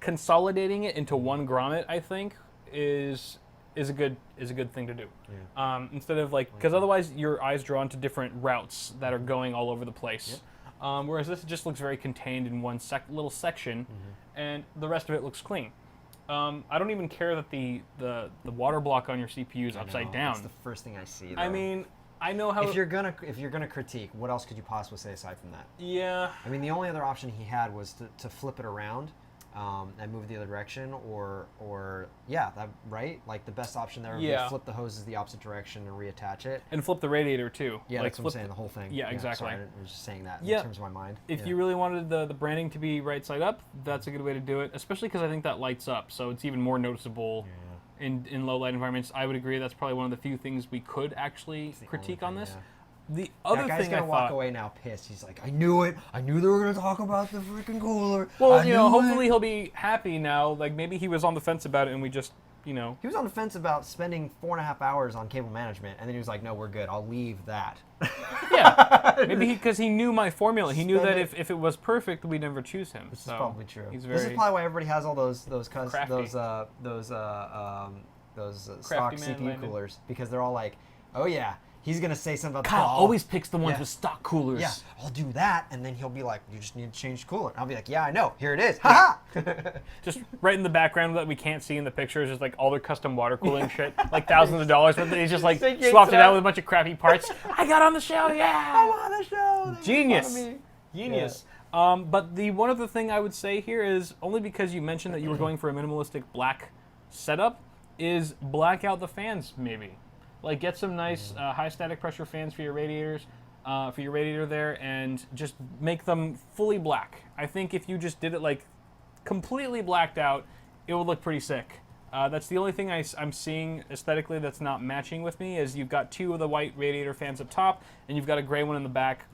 consolidating it into one grommet, I think, is a good thing to do. Yeah. Instead of because otherwise your eyes drawn to different routes that are going all over the place. Yep. Whereas this just looks very contained in one little section, and the rest of it looks clean. I don't even care that the water block on your CPU is upside down. That's the first thing I see, though. I mean, I know how. If you're gonna critique, what else could you possibly say aside from that? Yeah. I mean, the only other option he had was to flip it around. And move the other direction, or right? Like the best option there would be flip the hoses the opposite direction and reattach it. And flip the radiator too. Yeah, that's what I'm saying, the whole thing. Yeah, exactly. Sorry, I was just saying that in terms of my mind. If you really wanted the branding to be right side up, that's a good way to do it, especially because I think that lights up, so it's even more noticeable in low light environments. I would agree that's probably one of the few things we could actually critique on this. Yeah. The other guy's thing gonna walk away now pissed. He's like, I knew it. I knew they were gonna talk about the freaking cooler. Well, hopefully he'll be happy now. Like maybe he was on the fence about it, and we just, He was on the fence about spending 4.5 hours on cable management, and then he was like, no, we're good. I'll leave that. Yeah. Maybe because he knew my formula. He knew that if it was perfect, we'd never choose him. This is probably true. He's very this is probably why everybody has all those stock CPU coolers, because they're all like, oh yeah. He's going to say something about Kyle always picks the ones with stock coolers. Yeah, I'll do that. And then he'll be like, you just need to change the cooler. And I'll be like, yeah, I know. Here it is. Ha ha! Just right in the background that we can't see in the pictures is all their custom water cooling shit. Like thousands of dollars. But he's just swapped it out with a bunch of crappy parts. I got on the show, yeah! I'm on the show! Genius. Genius. Yeah. But the one other thing I would say here is, only because you mentioned that you were going for a minimalistic black setup, is black out the fans maybe. Get some nice high static pressure fans for your radiators, for your radiator there, and just make them fully black. I think if you just did it completely blacked out, it would look pretty sick. That's the only thing I'm seeing aesthetically that's not matching with me, is you've got two of the white radiator fans up top, and you've got a gray one in the back.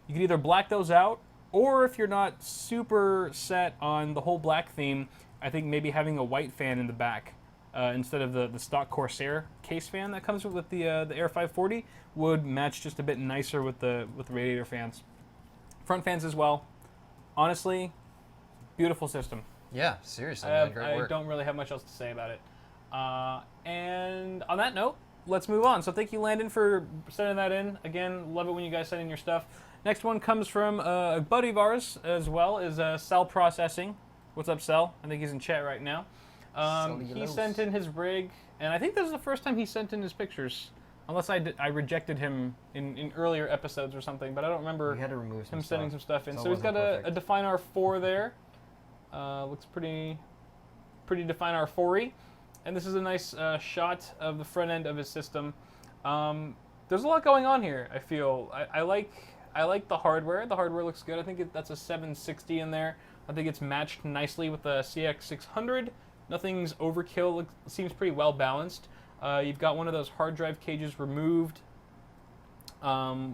You can either black those out, or if you're not super set on the whole black theme, I think maybe having a white fan in the back. Instead of the stock Corsair case fan that comes with the Air 540 would match just a bit nicer with the radiator fans. Front fans as well. Honestly, beautiful system. Yeah, seriously, great work. I don't really have much else to say about it. And on that note, let's move on. So thank you, Landon, for sending that in. Again, love it when you guys send in your stuff. Next one comes from a buddy of ours as well, is Cell Processing. What's up, Cell? I think he's in chat right now. He sent in his rig, and I think this is the first time he sent in his pictures. Unless I rejected him in earlier episodes or something, but I don't remember We had to remove some him sending some stuff in. So So it he's got wasn't a perfect. Define R4 there. Looks pretty Define R4-y. And this is a nice shot of the front end of his system. There's a lot going on here, I feel. I like the hardware. The hardware looks good. I think that's a 760 in there. I think it's matched nicely with the CX600. Nothing's overkill. Seems pretty well balanced. You've got one of those hard drive cages removed,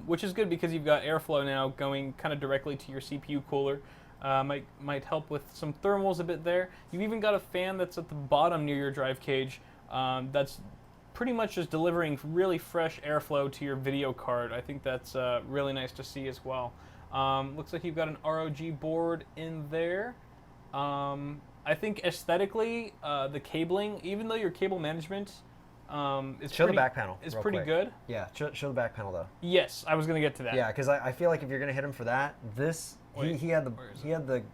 which is good because you've got airflow now going kind of directly to your CPU cooler. Might help with some thermals a bit there. You've even got a fan that's at the bottom near your drive cage that's pretty much just delivering really fresh airflow to your video card. I think that's really nice to see as well. Looks like you've got an ROG board in there. I think aesthetically, the cabling, even though your cable management is Show the back panel. is real pretty quick. good. Yeah, show the back panel though. Yes, I was gonna get to that. Yeah, because I feel like if you're gonna hit him for that, Wait, he had where is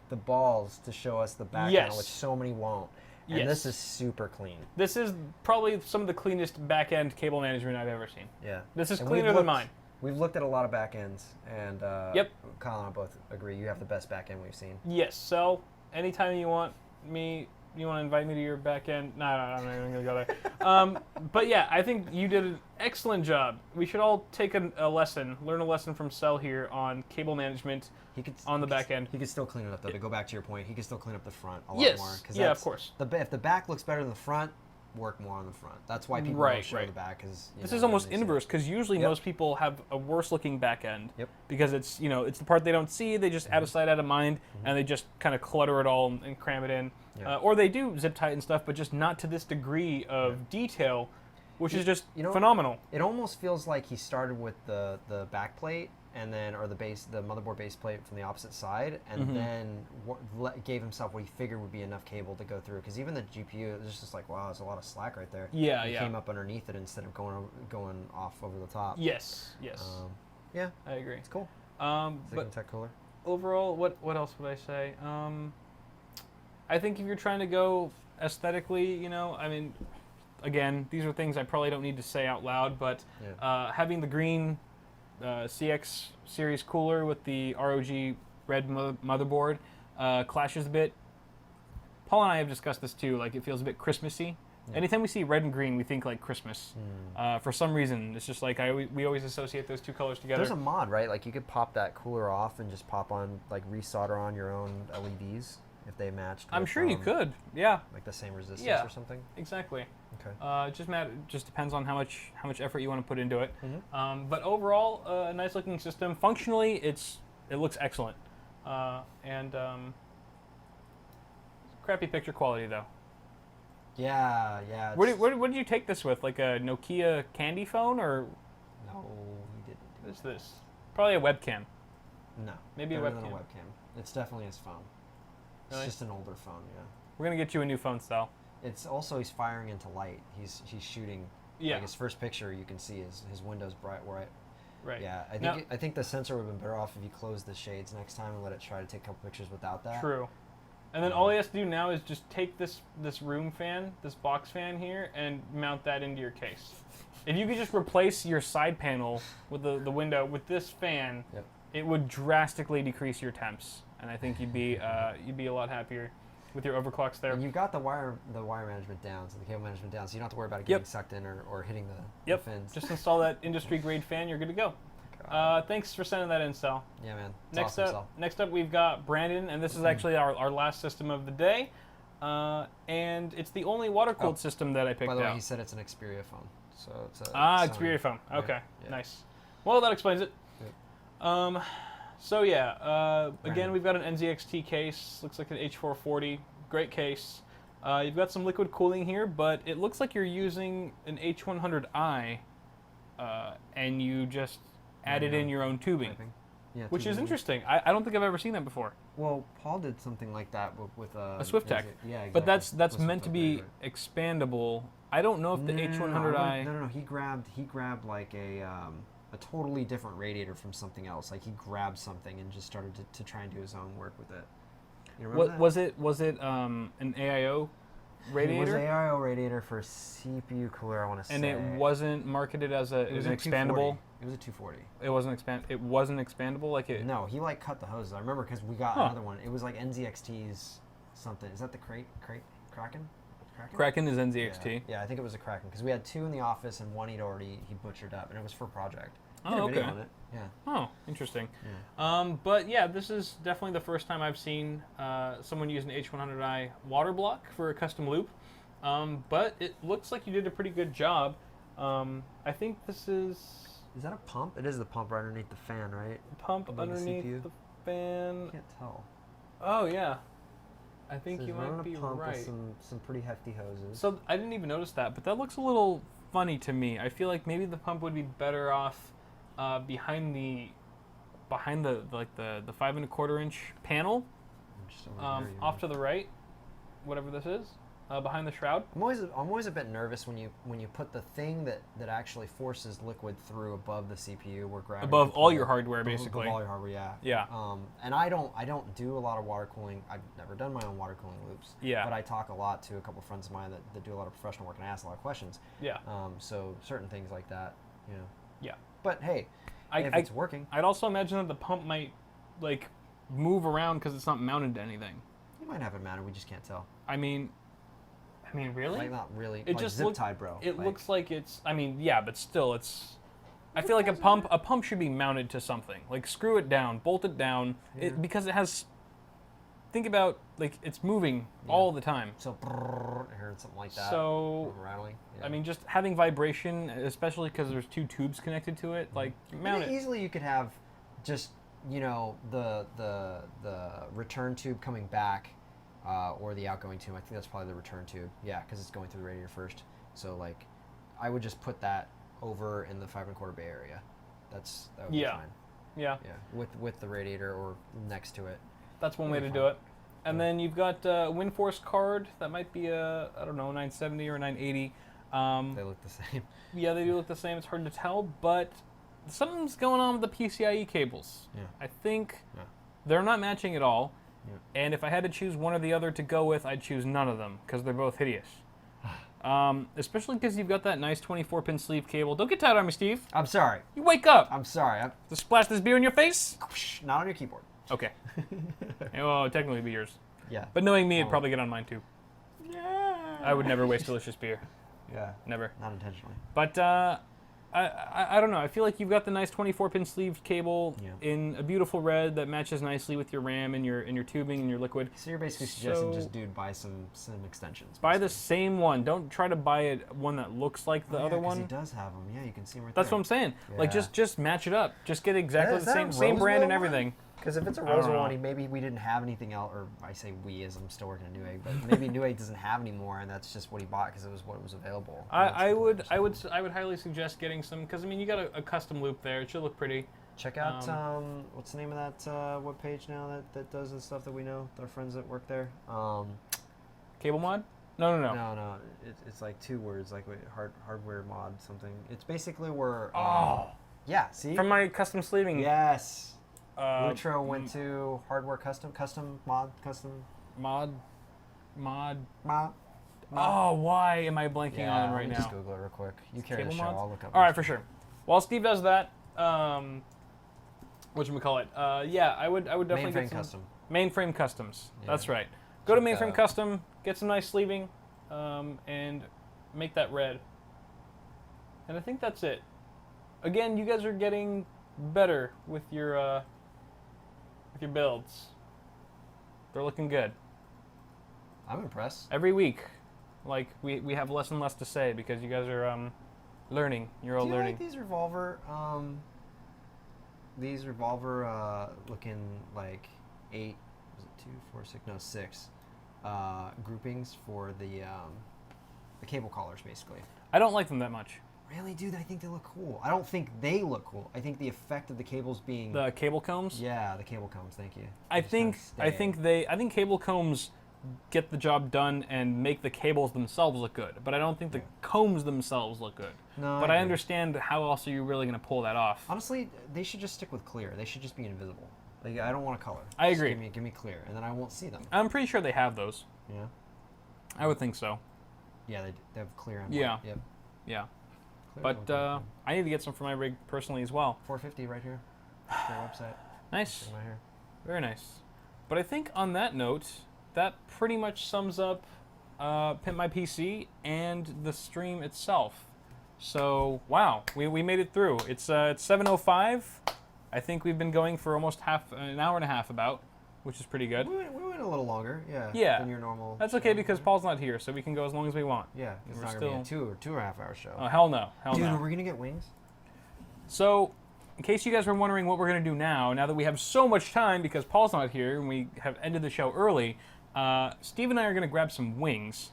the balls to show us the back Yes. panel, which so many won't. And Yes. this is super clean. This is probably some of the cleanest back-end cable management I've ever seen. Yeah. This is And cleaner than mine. We've looked at a lot of back ends, and Yep. Kyle and I both agree you have the best back end we've seen. Yes, so anytime you want to invite me to your back end? No, I'm not even going to go there. But yeah, I think you did an excellent job. We should all take learn a lesson from Cell here on cable management on the back end. He could still clean it up though. To go back to your point, he could still clean up the front a lot Yes. more. Yeah, of course. If the back looks better than the front, work more on the front. That's why people Right, don't show right. the back. Cause, This is almost they see it. inverse because usually Yep. most people have a worse looking back end Yep. because it's it's the part they don't see. They just out of sight, out of mind, and they just kind of clutter it all and cram it in. Yeah. Or they do zip tight and stuff, but just not to this degree of detail, which is just you know- phenomenal. It almost feels like he started with the back plate and then or the motherboard base plate from the opposite side, and then gave himself what he figured would be enough cable to go through. Because even the GPU, it was just like, wow, there's a lot of slack right there. Yeah, He yeah. came up underneath it instead of going off over the top. Yes, yes, Yeah, I agree. it's cool. But But tech cooler. overall, what else would I say? I think if you're trying to go aesthetically, I mean, again, these are things I probably don't need to say out loud, but Yeah. having the green CX series cooler with the ROG red motherboard clashes a bit. Paul and I have discussed this too. Like, it feels a bit Christmassy. Yeah. Anytime we see red and green, we think like Christmas. For some reason, it's just like we always associate those two colors together. There's a mod, right? Like you could pop that cooler off and just pop on, like resolder on your own LEDs if they matched. I'm with, sure you could. Yeah, Like the same resistance Yeah. or something. exactly. Okay. Just depends on how much effort you want to put into it. Mhm. But overall, a nice looking system. Functionally, it looks excellent. Crappy picture quality though. Yeah. What did you take this with? Like a Nokia candy phone, or No, he didn't. what is this? Probably a webcam. No. Maybe a better than webcam. It's definitely his phone. It's Really? just an older phone, yeah. We're gonna get you a new phone, Sal. It's also he's firing into light. He's shooting. Yeah. Like his first picture, you can see his window's bright. Right. Yeah. Now- I think the sensor would have been better off if you closed the shades next time and let it try to take a couple pictures without that. True. And then all he has to do now is just take this room fan, this box fan here, and mount that into your case. If you could just replace your side panel with the window with this fan, Yep. it would drastically decrease your temps, and I think you'd be a lot happier with your overclocks there. And you've got the wire management down, so the cable management down, so you don't have to worry about it getting sucked in or hitting the fins. Just install that industry grade fan, you're good to go. Thanks for sending that in, Sal. Yeah, man. It's Next awesome, up, next up we've got Brandon, and this is actually our last system of the day, and it's the only water-cooled system that I picked By the way, out. he said it's an Xperia phone, so it's a Ah, Sony, Xperia phone. right? Okay, Yeah. nice. Well, that explains it. Yep. So yeah, again, Brandon. we've got an NZXT case. Looks like an H440. Great case. You've got some liquid cooling here, but it looks like you're using an H100i, and you just added in your own tubing, Piping. Yeah, which is tubing. interesting. I don't think I've ever seen that before. Well, Paul did something like that with A SwiftTech. Yeah, exactly. But that's With meant to SwiftTech, be right. expandable I don't know if the H100i. No. He grabbed like a totally different radiator from something else. Like he grabbed something and just started to try and do his own work with it. You remember that? Was it an AIO radiator? It was an AIO radiator for CPU cooler, I want to say. And it wasn't marketed as an expandable. It was a 240. It wasn't expandable like it. No, he like cut the hoses. I remember because we got another one. It was like NZXT's something. Is that the Kraken? Kraken is NZXT. Yeah, I think it was a Kraken because we had two in the office and one he butchered up, and it was for project. Oh, okay. On it. Yeah. Oh, interesting. Yeah. But yeah, this is definitely the first time I've seen someone use an H100i water block for a custom loop. But it looks like you did a pretty good job. I think this is... Is that a pump? It is the pump right underneath the fan, right? Pump above underneath the fan. I can't tell. Oh, yeah. I think So you might be a pump right. with some pretty hefty hoses. So I didn't even notice that, but that looks a little funny to me. I feel like maybe the pump would be better off behind the 5 1/4 inch panel, Just over here, off to the right, whatever this is, behind the shroud. I'm always a bit nervous when you put the thing that actually forces liquid through above the CPU where gravity Above all your control- hardware, basically. Above all your hardware, yeah. Yeah. And I don't do a lot of water cooling. I've never done my own water cooling loops. Yeah. But I talk a lot to a couple friends of mine that do a lot of professional work and I ask a lot of questions. Yeah. So certain things like that, you know. Yeah. But hey, if it's working, I'd also imagine that the pump might like move around because it's not mounted to anything. you might have it mounted. We just can't tell. I mean, really? Like not really. It like just zip tied, bro. It Like, looks like it's. I mean, yeah, but still, it's. I feel like a pump should be mounted to something. Like screw it down, bolt it down, because it has. Think about like it's moving all the time. So I heard something like that. So rattling. Yeah. I mean, just having vibration, especially because there's two tubes connected to it, like mount it. Easily you could have just the return tube coming back, or the outgoing tube. I think that's probably the return tube. Yeah, because it's going through the radiator first. So like, I would just put that over in the 5 1/4 bay area. That would be fine. Yeah. Yeah, with the radiator or next to it. That's one way to do it. And then you've got WindForce card. That might be a, I don't know, 970 or 980. They look the same. Yeah, they do look the same. It's hard to tell, but something's going on with the PCIe cables. Yeah. I think they're not matching at all. Yeah. And if I had to choose one or the other to go with, I'd choose none of them because they're both hideous. Especially because you've got that nice 24-pin sleeve cable. Don't get tired on me, Steve. I'm sorry. You wake up. I'm sorry. To splash this beer in your face? Not on your keyboard. Okay. Well, technically it'd be yours. Yeah. But knowing me, it'd probably get on mine too. Yeah. I would never waste delicious beer. Yeah. Never. Not intentionally. But I don't know. I feel like you've got the nice 24-pin sleeved cable in a beautiful red that matches nicely with your RAM and your tubing and your liquid. So you're basically suggesting just, dude, buy some extensions. Buy the same one. Don't try to buy one that looks like the other one. He does have them. Yeah, you can see them right That's there. what I'm saying. Yeah. Like just match it up. Just get exactly Is the that a same brand and Rosewell everything. Because if it's a I don't Rosewell know. one, maybe we didn't have anything else, or I say we as I'm still working at Newegg, but maybe Newegg doesn't have anymore, and that's just what he bought because it was what was available. I would highly suggest getting some because I mean you got a custom loop there. It should look pretty. Check out what's the name of that webpage now that does the stuff that we know, our friends that work there. Cable mod? No. No. It's like two words, like hardware mod something. It's basically where. Yeah. See. From my custom sleeving. Yes. Lutro went to hardware custom mod. Oh, why am I blanking on it right now? Just Google it real quick. You carry the Cable show. mods? I'll look up. All right, for sure. While Steve does that, whatchamacallit? Yeah, I would definitely Mainframe get some custom. Mainframe customs. Yeah. That's right. Go to Check that Mainframe out. Custom, get some nice sleeving, and make that red. And I think that's it. Again, you guys are getting better with your builds. They're looking good. I'm impressed. Every week, like we have less and less to say because you guys are learning. You're all Do you learning. like these revolver looking like 8, was it 2, 4, 6? No, 6 groupings for the cable collars, basically. I don't like them that much. Really, dude? I think they look cool. I don't think they look cool. I think the effect of the cables being The cable combs. yeah, the cable combs. Thank you. I They just kinda think stay. cable combs get the job done and make the cables themselves look good. But I don't think the combs themselves look good. No, but I I agree. understand how else are you really going to pull that off. Honestly, they should just stick with clear. They should just be invisible. Like, I don't want a color. I Just agree. give me clear, and then I won't see them. I'm pretty sure they have those. Yeah. I would think so. Yeah, they have clear and Yeah. white. Yep. Yeah. Clear But and white. I need to get some for my rig personally as well. $450 right here. Their website. Nice. Right here. Very nice. But I think on that note, that pretty much sums up Pimp My PC and the stream itself. So, wow, we made it through. It's 7:05. I think we've been going for almost an hour and a half about, which is pretty good. We went a little longer, yeah. Yeah. Than your normal. That's okay because Paul's not here, so we can go as long as we want. Yeah, it's We're not gonna be a still- 2.5 hour show. Oh, hell no. Hell Dude, no. are we gonna get wings? So, in case you guys were wondering what we're going to do now that we have so much time because Paul's not here and we have ended the show early, Steve and I are going to grab some wings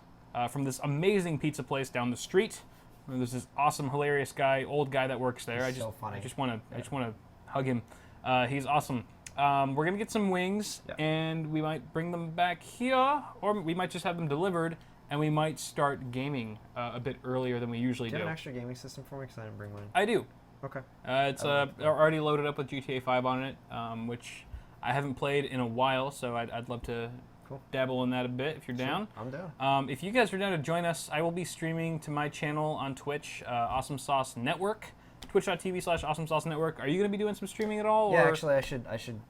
from this amazing pizza place down the street. There's this awesome, hilarious guy, old guy that works there. He's so funny. I just want to hug him. He's awesome. We're going to get some wings, and we might bring them back here, or we might just have them delivered, and we might start gaming a bit earlier than we usually Do you do. have an extra gaming system for me? Because I didn't bring mine. I do. Okay. It's already loaded up with GTA 5 on it, which I haven't played in a while, so I'd love to dabble in that a bit if you're down. I'm down. If you guys are down to join us, I will be streaming to my channel on Twitch, Awesome Sauce Network, twitch.tv/Awesome Sauce Network. Are you going to be doing some streaming at all? Yeah, or? actually, I should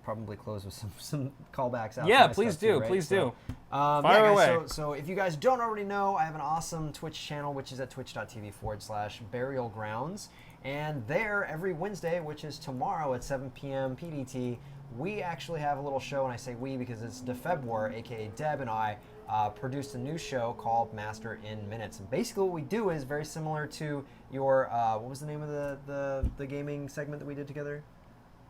probably close with some callbacks out. Yeah, to my please stuff too, do, right? please So, do. yeah, Fire guys, away. So if you guys don't already know, I have an awesome Twitch channel, which is at twitch.tv/Burial Grounds. And there, every Wednesday, which is tomorrow at 7 p.m. PDT, we actually have a little show, and I say we because it's DeFebwar, aka Deb, and I produced a new show called Master in Minutes. And basically what we do is very similar to your, what was the name of the gaming segment that we did together?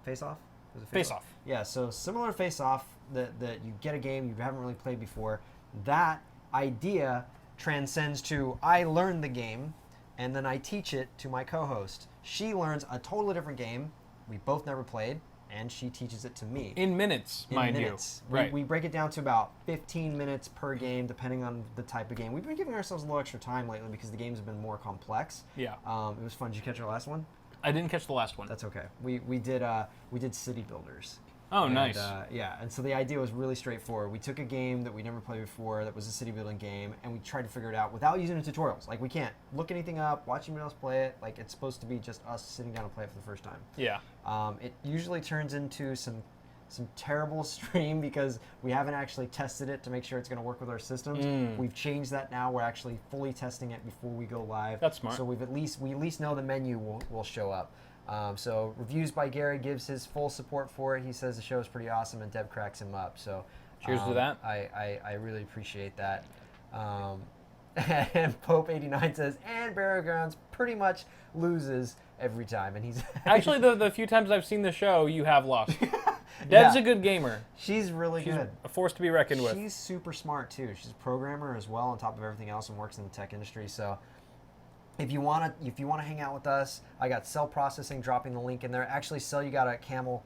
Face-Off? Was it Face-Off. Yeah, so similar to Face-Off, that you get a game you haven't really played before. That idea transcends to I learn the game, and then I teach it to my co-host. She learns a totally different game we both never played, and she teaches it to me. In minutes, mind you. Right. We break it down to about 15 minutes per game, depending on the type of game. We've been giving ourselves a little extra time lately because the games have been more complex. Yeah. It was fun. Did you catch our last one? I didn't catch the last one. That's okay. We did City Builders. Oh, And, nice. Yeah, and so the idea was really straightforward. We took a game that we never played before that was a city building game, and we tried to figure it out without using the tutorials. Like, we can't look anything up, watch anyone else play it. Like, it's supposed to be just us sitting down and play it for the first time. Yeah. It usually turns into some terrible stream because we haven't actually tested it to make sure it's going to work with our systems. We've changed that now. We're actually fully testing it before we go live. That's smart. So we at least know the menu will show up. So Reviews by Gary gives his full support for it. He says the show is pretty awesome, and Deb cracks him up. So cheers to that. I really appreciate that. And Pope89 says, and Burial Grounds pretty much loses every time, and he's Actually, the few times I've seen the show, you have lost. Deb's a good gamer. She's really She's good. a force to be reckoned with. She's super smart too. She's a programmer as well, on top of everything else, and works in the tech industry. So if you wanna hang out with us, I got Cell Processing dropping the link in there. Actually, Cell, you got a camel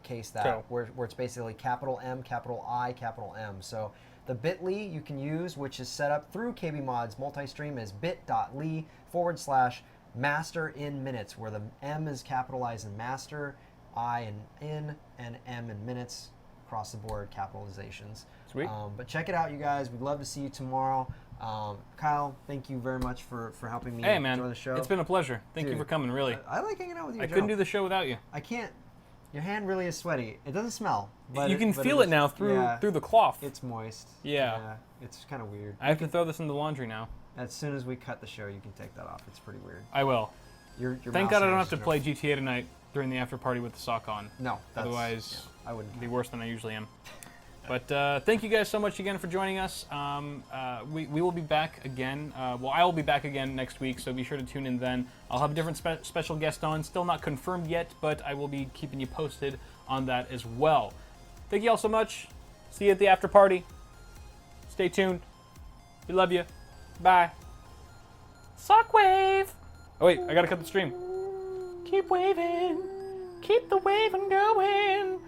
case that Cool. where it's basically capital M, capital I, capital M. So the bit.ly you can use, which is set up through KB Mod's multi-stream, is bit.ly/master in minutes, where the M is capitalized in master, I in, and M in minutes, across the board capitalizations. Sweet. But check it out, you guys. We'd love to see you tomorrow. Kyle, thank you very much for helping me Hey, man. join the show. It's been a pleasure. Thank you Dude, for coming, really. I like hanging out with you, I Joe. couldn't do the show without you. I can't. Your hand really is sweaty. It doesn't smell. But You can feel it is- now through yeah, the cloth. It's moist. Yeah. It's kind of weird. I have to throw this in the laundry now. As soon as we cut the show, you can take that off. It's pretty weird. I will. Your Thank mouse God I don't hairs have to are- play GTA tonight during the after party with the sock on. No. Otherwise, I wouldn't. it'd be worse than I usually am. But thank you guys so much again for joining us. We will be back again. I will be back again next week, so be sure to tune in then. I'll have a different special guest on. Still not confirmed yet, but I will be keeping you posted on that as well. Thank you all so much. See you at the after party. Stay tuned. We love you. Bye. Sock wave. Oh wait, I gotta cut the stream. Keep waving. Keep the waving going.